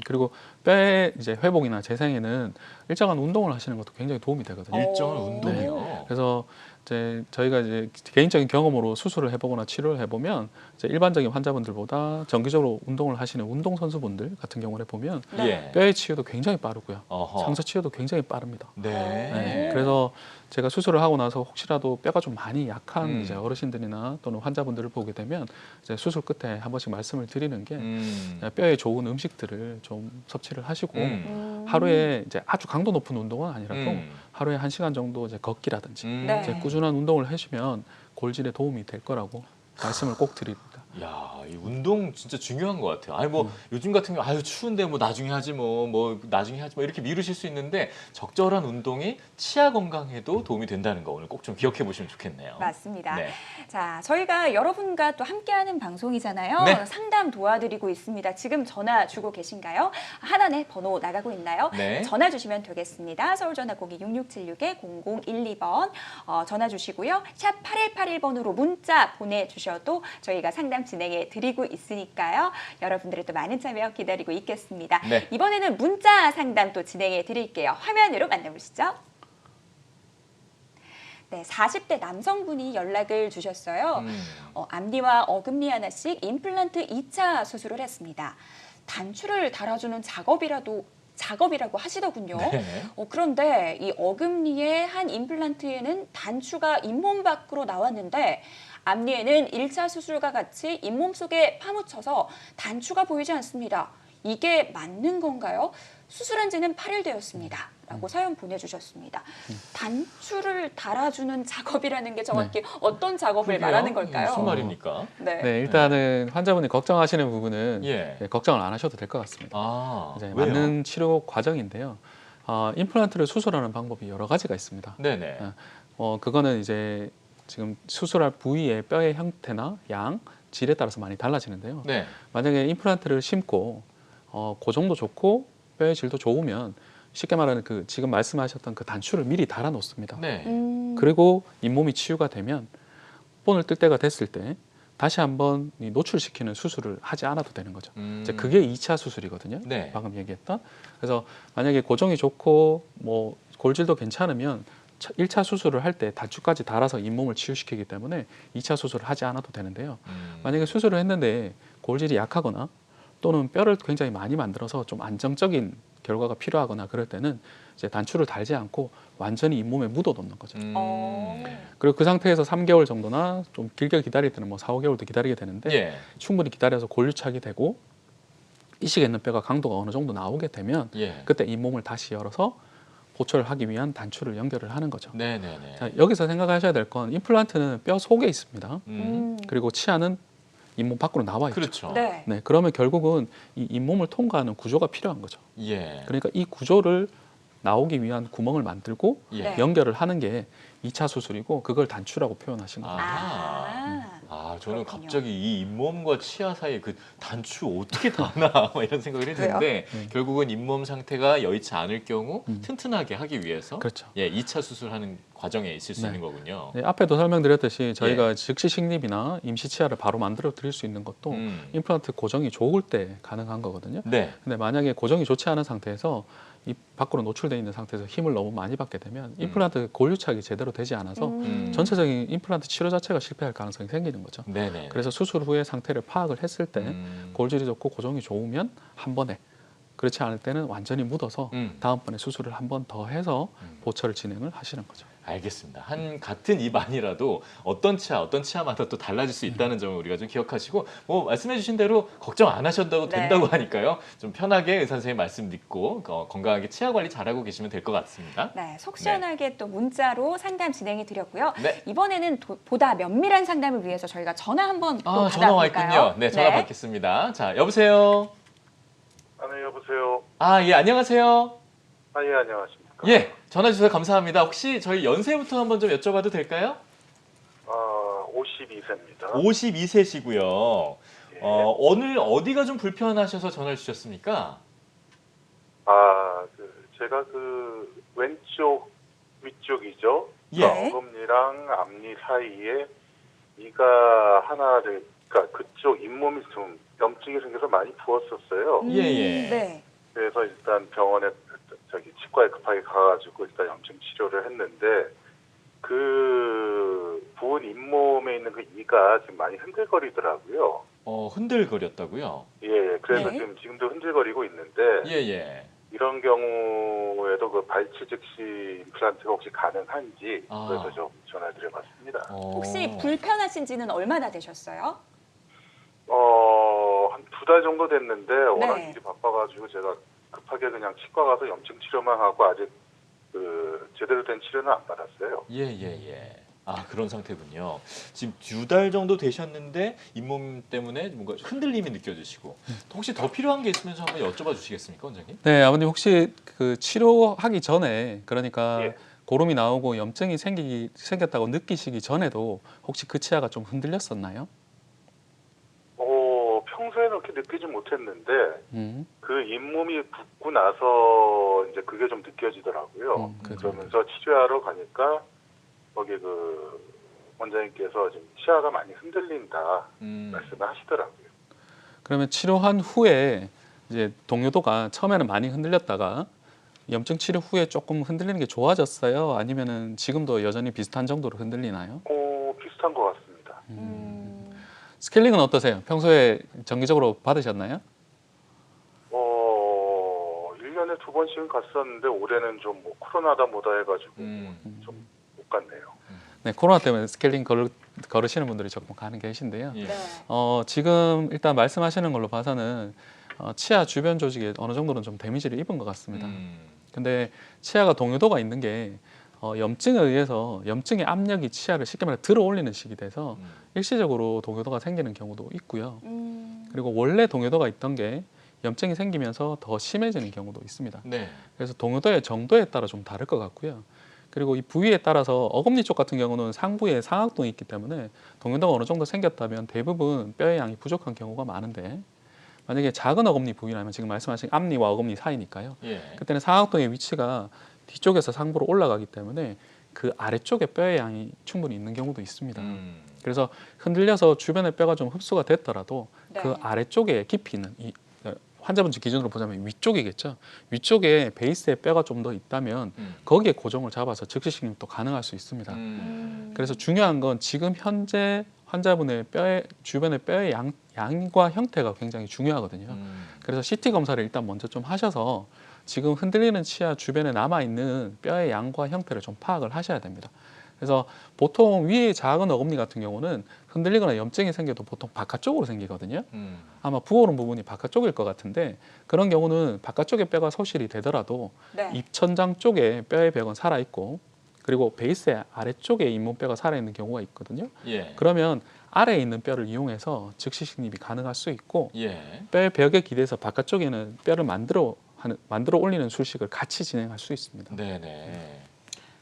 그리고 뼈의 이제 회복이나 재생에는 일정한 운동을 하시는 것도 굉장히 도움이 되거든요. 일정한 어. 운동이요. 그래서 이제 저희가 이제 개인적인 경험으로 수술을 해보거나 치료를 해보면 이제 일반적인 환자분들보다 정기적으로 운동을 하시는 운동 선수분들 같은 경우를 보면 네. 예. 뼈의 치유도 굉장히 빠르고요. 어허. 상처 치유도 굉장히 빠릅니다. 네. 네, 그래서 제가 수술을 하고 나서 혹시라도 뼈가 좀 많이 약한 이제 음. 어르신들이나 또는 환자분들을 보게 되면 이제 수술 끝에 한 번씩 말씀을 드리는 게 음. 뼈에 좋은 음식들을 좀 섭취를 하시고 음. 하루에 이제 아주 강도 높은 운동은 아니라도 음. 하루에 1시간 정도 이제 걷기라든지 네. 이제 꾸준한 운동을 하시면 골질에 도움이 될 거라고 말씀을 꼭 드립니다. 야, 이 운동 진짜 중요한 것 같아요. 아니 뭐 요즘 같은 경우 아유 추운데 뭐 나중에 하지 뭐 나중에 하지 뭐 이렇게 미루실 수 있는데 적절한 운동이 치아 건강에도 도움이 된다는 거 오늘 꼭 좀 기억해 보시면 좋겠네요. 맞습니다. 네. 자, 저희가 여러분과 또 함께하는 방송이잖아요. 네. 상담 도와드리고 있습니다. 지금 전화 주고 계신가요? 하단에 번호 나가고 있나요? 네. 전화 주시면 되겠습니다. 서울전화 02-6676-0012번 전화 주시고요. 샵 8181번으로 문자 보내주셔도 저희가 상담 진행해 드리고 있으니까요. 여러분들의 또 많은 참여 기다리고 있겠습니다. 네. 이번에는 문자 상담 또 진행해 드릴게요. 화면으로 만나보시죠. 네, 40대 남성분이 연락을 주셨어요. 앞니와 어금니 하나씩 임플란트 2차 수술을 했습니다. 단추를 달아주는 작업이라고 하시더군요. 네. 그런데 이 어금니의 한 임플란트에는 단추가 잇몸 밖으로 나왔는데 앞니에는 1차 수술과 같이 잇몸 속에 파묻혀서 단추가 보이지 않습니다. 이게 맞는 건가요? 수술한 지는 8일 되었습니다. 라고 사연 보내주셨습니다. 단추를 달아주는 작업이라는 게 정확히 어떤 작업을 그러게요. 말하는 걸까요? 무슨 말입니까? 네. 네, 일단은 환자분이 걱정하시는 부분은 예. 네, 걱정을 안 하셔도 될 것 같습니다. 아, 이제 왜요? 맞는 치료 과정인데요. 임플란트를 수술하는 방법이 여러 가지가 있습니다. 네네. 그거는 이제 지금 수술할 부위의 뼈의 형태나 양, 질에 따라서 많이 달라지는데요. 네. 만약에 임플란트를 심고 고정도 좋고 뼈의 질도 좋으면 쉽게 말하는 그 지금 말씀하셨던 그 단추를 미리 달아 놓습니다. 네. 그리고 잇몸이 치유가 되면 본을 뜰 때가 됐을 때 다시 한번 이 노출시키는 수술을 하지 않아도 되는 거죠. 이제 그게 2차 수술이거든요. 네. 방금 얘기했던. 그래서 만약에 고정이 좋고 뭐 골질도 괜찮으면 1차 수술을 할 때 단추까지 달아서 잇몸을 치유시키기 때문에 2차 수술을 하지 않아도 되는데요. 만약에 수술을 했는데 골질이 약하거나 또는 뼈를 굉장히 많이 만들어서 좀 안정적인 결과가 필요하거나 그럴 때는 이제 단추를 달지 않고 완전히 잇몸에 묻어 놓는 거죠. 그리고 그 상태에서 3개월 정도나 좀 길게 기다릴 때는 뭐 4, 5개월도 기다리게 되는데 예. 충분히 기다려서 골유착이 되고 이식에 있는 뼈가 강도가 어느 정도 나오게 되면 예. 그때 잇몸을 다시 열어서 보철을 하기 위한 단추를 연결을 하는 거죠. 네네네. 자, 여기서 생각하셔야 될 건 임플란트는 뼈 속에 있습니다. 그리고 치아는 잇몸 밖으로 나와 있죠. 그렇죠. 네. 네, 그러면 결국은 이 잇몸을 통과하는 구조가 필요한 거죠. 예. 그러니까 이 구조를 나오기 위한 구멍을 만들고 예. 네. 연결을 하는 게 2차 수술이고 그걸 단추라고 표현하신 거예요. 저는 그렇군요. 갑자기 이 잇몸과 치아 사이에 그 단추 어떻게 다나 막 이런 생각을 했는데 결국은 잇몸 상태가 여의치 않을 경우 튼튼하게 하기 위해서 그렇죠. 예, 2차 수술하는 과정에 있을 수 네. 있는 거군요. 네, 앞에도 설명드렸듯이 저희가 예. 즉시 식립이나 임시 치아를 바로 만들어 드릴 수 있는 것도 음. 임플란트 고정이 좋을 때 가능한 거거든요. 네. 근데 만약에 고정이 좋지 않은 상태에서 이 밖으로 노출되어 있는 상태에서 힘을 너무 많이 받게 되면 임플란트 골유착이 제대로 되지 않아서 전체적인 임플란트 치료 자체가 실패할 가능성이 생기는 거죠. 네네. 그래서 수술 후에 상태를 파악을 했을 때 골질이 좋고 고정이 좋으면 한 번에, 그렇지 않을 때는 완전히 묻어서 다음번에 수술을 한 번 더 해서 보철 진행을 하시는 거죠. 알겠습니다. 같은 입 아니라도 어떤 치아마다 또 달라질 수 있다는 점을 우리가 좀 기억하시고 뭐 말씀해주신 대로 걱정 안 하셔도 네. 된다고 하니까요. 좀 편하게 의사 선생님 말씀 믿고 건강하게 치아 관리 잘하고 계시면 될 것 같습니다. 네, 속 시원하게 또 문자로 상담 진행해 드렸고요. 네. 이번에는 보다 면밀한 상담을 위해서 저희가 전화 한번 또 아, 전화 와 받아볼까요? 있군요. 네, 전화 받겠습니다. 자, 여보세요. 네, 여보세요. 아, 예, 안녕하세요. 아, 예, 안녕하십니까. 예, 전화 주셔서 감사합니다. 혹시 저희 연세부터 한번 좀 여쭤봐도 될까요? 52세입니다. 52세시고요. 예. 오늘 어디가 좀 불편하셔서 전화를 주셨습니까? 제가 왼쪽 위쪽이죠. 예. 어금니랑 앞니 사이에 이가 하나를, 그러니까 그쪽 잇몸이 좀 염증이 생겨서 많이 부었었어요. 예, 예. 네. 그래서 일단 병원에 치과에 급하게 가가지고 일단 염증 치료를 했는데 그 부은 잇몸에 있는 그 이가 지금 많이 흔들거리더라고요. 흔들거렸다고요? 예, 그래서 네. 지금도 흔들거리고 있는데 예, 예. 이런 경우에도 그 발치 즉시 임플란트가 혹시 가능한지 아. 그래서 좀 전화드려봤습니다. 혹시 불편하신 지는 얼마나 되셨어요? 한 2달 정도 됐는데 워낙 네. 일이 바빠가지고 제가 급하게 그냥 치과 가서 염증 치료만 하고 아직 제대로 된 치료는 안 받았어요. 예, 예, 예. 아, 그런 상태군요. 지금 2달 정도 되셨는데 잇몸 때문에 뭔가 흔들림이 느껴지시고 혹시 더 필요한 게 있으면 좀 한번 여쭤봐 주시겠습니까, 원장님? 네, 아버님 혹시 그 치료하기 전에 그러니까 예. 고름이 나오고 염증이 생겼다고 느끼시기 전에도 혹시 그 치아가 좀 흔들렸었나요? 평소에는 그렇게 느끼지 못했는데 음, 그 잇몸이 붓고 나서 이제 그게 좀 느껴지더라고요. 그죠. 그러면서 치료하러 가니까 거기 그 원장님께서 지금 치아가 많이 흔들린다 말씀을 하시더라고요. 그러면 치료한 후에 이제 동요도가 처음에는 많이 흔들렸다가 염증 치료 후에 조금 흔들리는 게 좋아졌어요? 아니면은 지금도 여전히 비슷한 정도로 흔들리나요? 비슷한 것 같습니다. 스케일링은 어떠세요? 평소에 정기적으로 받으셨나요? 1년에 2번씩은 갔었는데 올해는 좀 뭐 코로나다 뭐다 해가지고 좀 못 갔네요. 네, 코로나 때문에 스케일링 걸으시는 분들이 조금 가는 계신데요. 예. 네. 지금 일단 말씀하시는 걸로 봐서는 치아 주변 조직에 어느 정도는 좀 데미지를 입은 것 같습니다. 근데 치아가 동요도가 있는 게 염증에 의해서 염증의 압력이 치아를 쉽게 말해 들어 올리는 식이 돼서 일시적으로 동요도가 생기는 경우도 있고요. 그리고 원래 동요도가 있던 게 염증이 생기면서 더 심해지는 경우도 있습니다. 네. 그래서 동요도의 정도에 따라 좀 다를 것 같고요. 그리고 이 부위에 따라서 어금니 쪽 같은 경우는 상부에 상악동이 있기 때문에 동요도가 어느 정도 생겼다면 대부분 뼈의 양이 부족한 경우가 많은데 만약에 작은 어금니 부위라면 지금 말씀하신 앞니와 어금니 사이니까요. 예. 그때는 상악동의 위치가 뒤쪽에서 상부로 올라가기 때문에 그 아래쪽에 뼈의 양이 충분히 있는 경우도 있습니다. 그래서 흔들려서 주변의 뼈가 좀 흡수가 됐더라도 네. 그 아래쪽에 깊이 있는 환자분 기준으로 보자면 위쪽이겠죠. 위쪽에 베이스에 뼈가 좀 더 있다면 거기에 고정을 잡아서 즉시 식립도 가능할 수 있습니다. 그래서 중요한 건 지금 현재 환자분의 주변의 뼈의 양과 형태가 굉장히 중요하거든요. 그래서 CT 검사를 일단 먼저 좀 하셔서 지금 흔들리는 치아 주변에 남아있는 뼈의 양과 형태를 좀 파악을 하셔야 됩니다. 그래서 보통 위에 작은 어금니 같은 경우는 흔들리거나 염증이 생겨도 보통 바깥쪽으로 생기거든요. 아마 부어오른 부분이 바깥쪽일 것 같은데 그런 경우는 바깥쪽에 뼈가 소실이 되더라도 네. 입천장 쪽에 뼈의 벽은 살아있고 그리고 베이스의 아래쪽에 잇몸뼈가 살아있는 경우가 있거든요. 예. 그러면 아래에 있는 뼈를 이용해서 즉시 식립이 가능할 수 있고 예. 뼈의 벽에 기대서 바깥쪽에는 뼈를 만들어 올리는 수식을 같이 진행할 수 있습니다. 네네.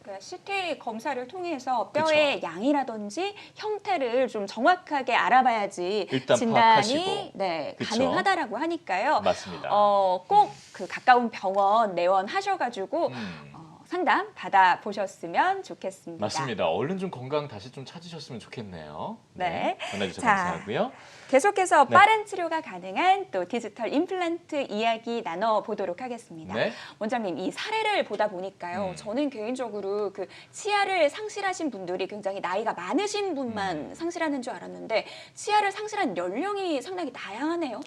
그 CT 검사를 통해서 뼈의 양이라든지 형태를 좀 정확하게 알아봐야지 일단 진단이 파악하시고. 네, 그쵸. 가능하다라고 하니까요. 맞습니다. 꼭 그 가까운 병원 내원하셔가지고 상담 받아 보셨으면 좋겠습니다. 맞습니다. 얼른 좀 건강 다시 좀 찾으셨으면 좋겠네요. 네. 전화 주셔서 자, 감사하고요. 계속해서 네. 빠른 치료가 가능한 또 디지털 임플란트 이야기 나눠보도록 하겠습니다. 네. 원장님, 이 사례를 보다 보니까요. 저는 개인적으로 그 치아를 상실하신 분들이 굉장히 나이가 많으신 분만 상실하는 줄 알았는데 치아를 상실한 연령이 상당히 다양하네요.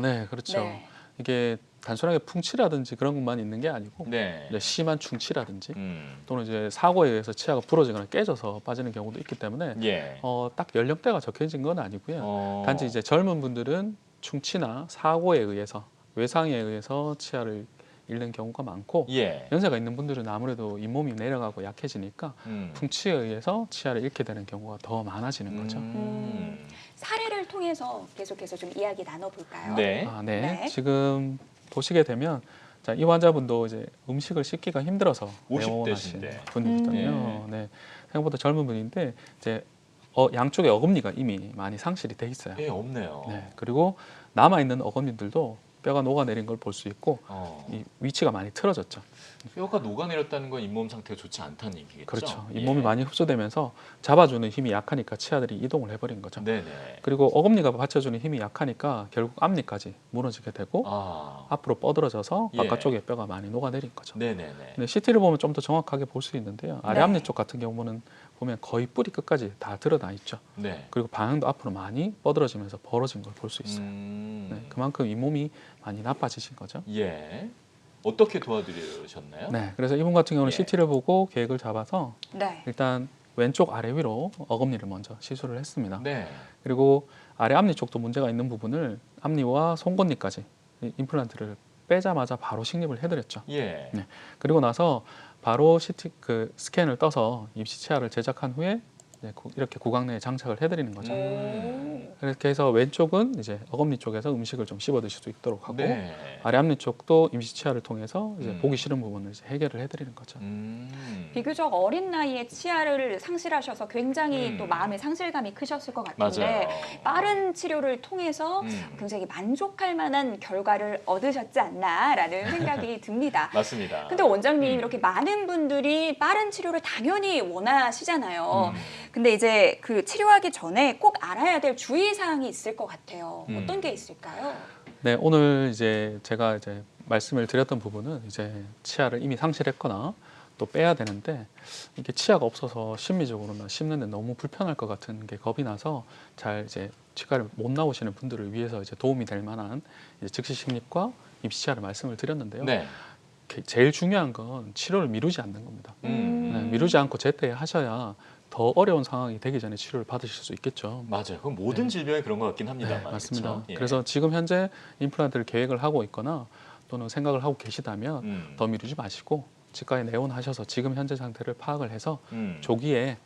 네, 그렇죠. 네. 이게 단순하게 풍치라든지 그런 것만 있는 게 아니고 네. 이제 심한 충치라든지 음. 또는 이제 사고에 의해서 치아가 부러지거나 깨져서 빠지는 경우도 있기 때문에 예. 딱 연령대가 적혀진 건 아니고요. 어. 단지 이제 젊은 분들은 충치나 사고에 의해서 외상에 의해서 치아를 잃는 경우가 많고 예. 연세가 있는 분들은 아무래도 잇몸이 내려가고 약해지니까 풍치에 의해서 치아를 잃게 되는 경우가 더 많아지는 거죠. 사례를 통해서 계속해서 좀 이야기 나눠볼까요? 네. 네. 네. 지금 보시게 되면 자, 이 환자분도 이제 음식을 씹기가 힘들어서 50 내원하신 대신데. 분이거든요. 네. 생각보다 젊은 분인데 이제 양쪽의 어금니가 이미 많이 상실이 돼 있어요. 예, 없네요. 네. 그리고 남아 있는 어금니들도 뼈가 녹아내린 걸 볼 수 있고 이 위치가 많이 틀어졌죠. 뼈가 녹아내렸다는 건 잇몸 상태가 좋지 않다는 얘기겠죠? 그렇죠. 예. 잇몸이 많이 흡수되면서 잡아주는 힘이 약하니까 치아들이 이동을 해버린 거죠. 네네. 그리고 어금니가 받쳐주는 힘이 약하니까 결국 앞니까지 무너지게 되고 아. 앞으로 뻗어져서 예. 바깥쪽에 뼈가 많이 녹아내린 거죠. 네네네. 근데 CT를 보면 좀 더 정확하게 볼 수 있는데요. 아래 네. 앞니 쪽 같은 경우는 보면 거의 뿌리 끝까지 다 드러나 있죠. 네. 그리고 방향도 앞으로 많이 뻗어지면서 벌어진 걸 볼 수 있어요. 네, 그만큼 잇몸이 많이 나빠지신 거죠. 예. 어떻게 도와드리셨나요? 네, 그래서 이분 같은 경우는 예. CT를 보고 계획을 잡아서 네. 일단 왼쪽 아래 위로 어금니를 먼저 시술을 했습니다. 네. 그리고 아래 앞니 쪽도 문제가 있는 부분을 앞니와 송곳니까지 임플란트를 빼자마자 바로 식립을 해드렸죠. 예. 네. 그리고 나서 바로 스캔을 떠서 입시 치아를 제작한 후에 이렇게 구강 내에 장착을 해드리는 거죠. 그렇게 해서 왼쪽은 이제 어금니 쪽에서 음식을 좀 씹어 드실 수 있도록 하고 네. 아래 앞니 쪽도 임시 치아를 통해서 이제 음. 보기 싫은 부분을 이제 해결을 해드리는 거죠. 비교적 어린 나이에 치아를 상실하셔서 굉장히 음. 또 마음의 상실감이 크셨을 것 맞아요. 같은데 빠른 치료를 통해서 음. 굉장히 만족할 만한 결과를 얻으셨지 않나라는 생각이 듭니다. 맞습니다. 근데 원장님 음. 이렇게 많은 분들이 빠른 치료를 당연히 원하시잖아요. 음. 근데 이제 그 치료하기 전에 꼭 알아야 될 주의 사항이 있을 것 같아요. 음. 어떤 게 있을까요? 네, 오늘 이제 제가 이제 말씀을 드렸던 부분은 이제 치아를 이미 상실했거나 또 빼야 되는데 이게 치아가 없어서 심리적으로나 씹는데 너무 불편할 것 같은 게 겁이 나서 잘 이제 치과를 못 나오시는 분들을 위해서 이제 도움이 될 만한 이제 즉시 식립과 입시 치아를 말씀을 드렸는데요. 네. 제일 중요한 건 치료를 미루지 않는 겁니다. 네, 음. 미루지 않고 제때 하셔야 더 어려운 상황이 되기 전에 치료를 받으실 수 있겠죠. 맞아요. 그건 모든 네. 질병에 그런 것 같긴 합니다만. 네, 맞습니다. 그쵸? 예. 그래서 지금 현재 임플란트를 계획을 하고 있거나 또는 생각을 하고 계시다면 더 미루지 마시고 치과에 내원하셔서 지금 현재 상태를 파악을 해서 조기에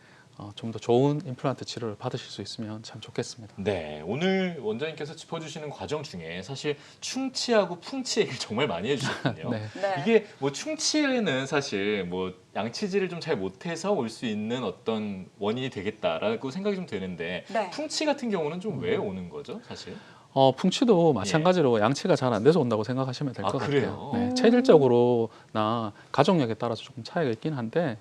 좀 더 좋은 임플란트 치료를 받으실 수 있으면 참 좋겠습니다. 네, 오늘 원장님께서 짚어주시는 과정 중에 사실 충치하고 풍치 얘기를 정말 많이 해주셨거든요. 네. 네. 이게 뭐 충치는 사실 뭐 양치질을 좀 잘 못해서 올 수 있는 어떤 원인이 되겠다라고 생각이 좀 되는데 네. 풍치 같은 경우는 좀 왜 오는 거죠, 사실? 풍치도 마찬가지로 양치가 잘 안 돼서 온다고 생각하시면 될 아, 것 그래요? 같아요. 네, 체질적으로나 가족력에 따라서 조금 차이가 있긴 한데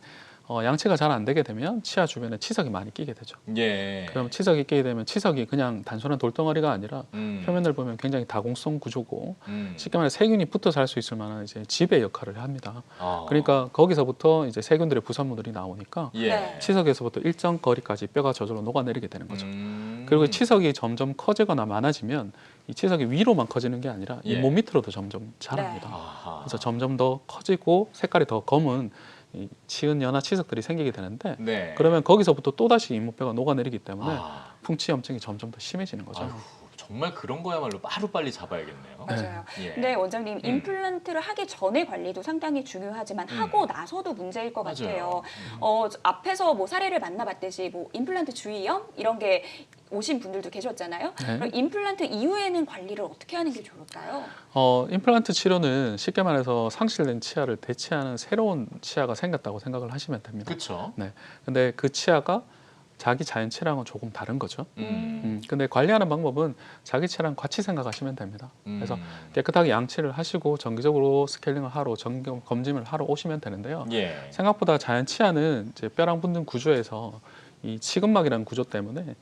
양치가 잘 안 되게 되면 치아 주변에 치석이 많이 끼게 되죠. 예. 그럼 치석이 끼게 되면 치석이 그냥 단순한 돌덩어리가 아니라 표면을 보면 굉장히 다공성 구조고 쉽게 말해 세균이 붙어 살 수 있을 만한 이제 지배 역할을 합니다. 아. 그러니까 거기서부터 이제 세균들의 부산물들이 나오니까 예. 네. 치석에서부터 일정 거리까지 뼈가 저절로 녹아내리게 되는 거죠. 음. 그리고 치석이 점점 커지거나 많아지면 이 치석이 위로만 커지는 게 아니라 예. 잇몸 밑으로도 점점 자랍니다. 아하. 그래서 점점 더 커지고 색깔이 더 검은 이 치은 연화 치석들이 생기게 되는데 네. 그러면 거기서부터 또다시 잇몸뼈가 녹아내리기 때문에 아. 풍치염증이 점점 더 심해지는 거죠. 아유, 정말 그런 거야말로 하루빨리 잡아야겠네요. 맞아요. 예. 근데 원장님 임플란트를 하기 전에 관리도 상당히 중요하지만 하고 나서도 문제일 것 같아요. 앞에서 뭐 사례를 만나봤듯이 뭐 임플란트 주의염 이런 게 오신 분들도 계셨잖아요. 네. 그럼 임플란트 이후에는 관리를 어떻게 하는 게 좋을까요? 임플란트 치료는 쉽게 말해서 상실된 치아를 대체하는 새로운 치아가 생겼다고 생각을 하시면 됩니다. 그렇죠. 네. 근데 그 치아가 자기 자연 치아랑은 조금 다른 거죠. 근데 관리하는 방법은 자기 치아랑 같이 생각하시면 됩니다. 그래서 깨끗하게 양치를 하시고 정기적으로 스케일링을 하러 검진을 하러 오시면 되는데요. 예. 생각보다 자연 치아는 이제 뼈랑 붙는 구조에서 이 치근막이라는 구조 때문에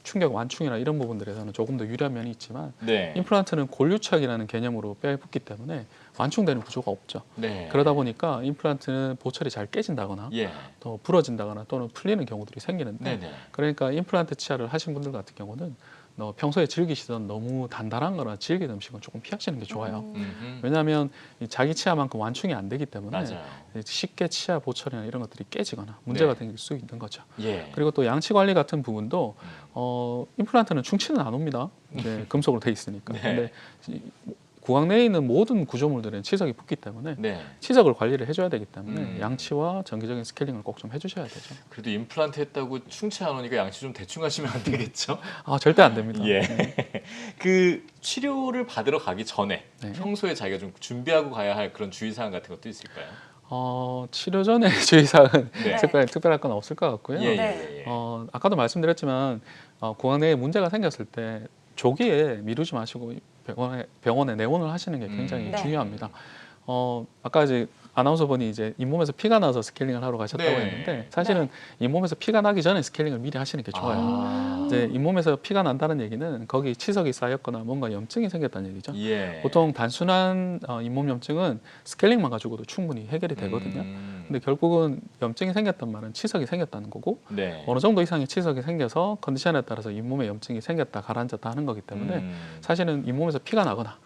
충격 완충이나 이런 부분들에서는 조금 더 유리한 면이 있지만 네. 임플란트는 골유착이라는 개념으로 뼈에 붙기 때문에 완충되는 구조가 없죠. 네. 그러다 보니까 임플란트는 보철이 잘 깨진다거나 예. 또 부러진다거나 또는 풀리는 경우들이 생기는데 네네. 그러니까 임플란트 치아를 하신 분들 같은 경우는 평소에 즐기시던 너무 단단한 거나 질긴 음식은 조금 피하시는 게 좋아요. 음흠. 왜냐하면 이 자기 치아만큼 완충이 안 되기 때문에 맞아요. 쉽게 치아 보철이나 이런 것들이 깨지거나 문제가 네. 생길 수 있는 거죠. 예. 그리고 또 양치 관리 같은 부분도 임플란트는 충치는 안 옵니다. 이제 금속으로 돼 있으니까. 네. 근데 구강 내에 있는 모든 구조물들은 치석이 붙기 때문에 네. 치석을 관리를 해줘야 되기 때문에 음. 양치와 정기적인 스케일링을 꼭 좀 해주셔야 되죠. 그래도 임플란트 했다고 충치 안 오니까 양치 좀 대충 하시면 안 되겠죠? 절대 안 됩니다. 예. 네. 그 치료를 받으러 가기 전에 네. 평소에 자기가 좀 준비하고 가야 할 그런 주의사항 같은 것도 있을까요? 치료 전에 주의사항은 네. 특별할 건 없을 것 같고요. 예, 네. 예, 예. 아까도 말씀드렸지만 구강 내에 문제가 생겼을 때 조기에 미루지 마시고 병원에 내원을 하시는 게 굉장히 네. 중요합니다. 아까 이제 아나운서분이 이제 잇몸에서 피가 나서 스케일링을 하러 가셨다고 네. 했는데 사실은 잇몸에서 피가 나기 전에 스케일링을 미리 하시는 게 좋아요. 아. 이제 잇몸에서 피가 난다는 얘기는 거기 치석이 쌓였거나 뭔가 염증이 생겼다는 얘기죠. 예. 보통 단순한 잇몸 염증은 스케일링만 가지고도 충분히 해결이 되거든요. 근데 결국은 염증이 생겼단 말은 치석이 생겼다는 거고 네. 어느 정도 이상의 치석이 생겨서 컨디션에 따라서 잇몸에 염증이 생겼다 가라앉았다 하는 거기 때문에 사실은 잇몸에서 피가 나거나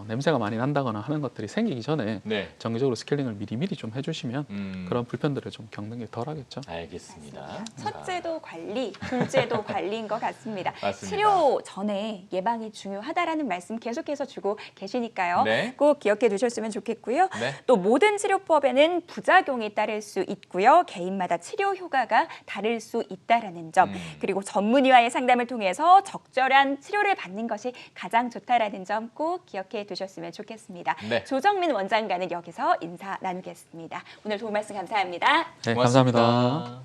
냄새가 많이 난다거나 하는 것들이 생기기 전에 네. 정기적으로 스케일링을 미리 좀 해주시면 음. 그런 불편들을 좀 겪는 게 덜하겠죠. 알겠습니다. 첫째도 관리, 둘째도 관리인 것 같습니다. 맞습니다. 치료 전에 예방이 중요하다라는 말씀 계속해서 주고 계시니까요. 네. 꼭 기억해 두셨으면 좋겠고요. 네. 또 모든 치료법에는 부작용이 따를 수 있고요. 개인마다 치료 효과가 다를 수 있다라는 점. 그리고 전문의와의 상담을 통해서 적절한 치료를 받는 것이 가장 좋다라는 점 꼭 기억해 두셨으면 좋겠습니다. 네. 조정민 원장과는 여기서 인사 나누겠습니다. 오늘 도움 말씀 감사합니다. 네, 고맙습니다. 감사합니다.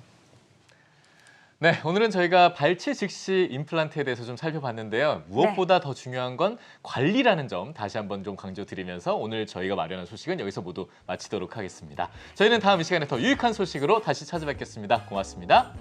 네, 오늘은 저희가 발치 즉시 임플란트에 대해서 좀 살펴봤는데요. 무엇보다 더 중요한 건 관리라는 점 다시 한번 좀 강조드리면서 오늘 저희가 마련한 소식은 여기서 모두 마치도록 하겠습니다. 저희는 다음 이 시간에 더 유익한 소식으로 다시 찾아뵙겠습니다. 고맙습니다.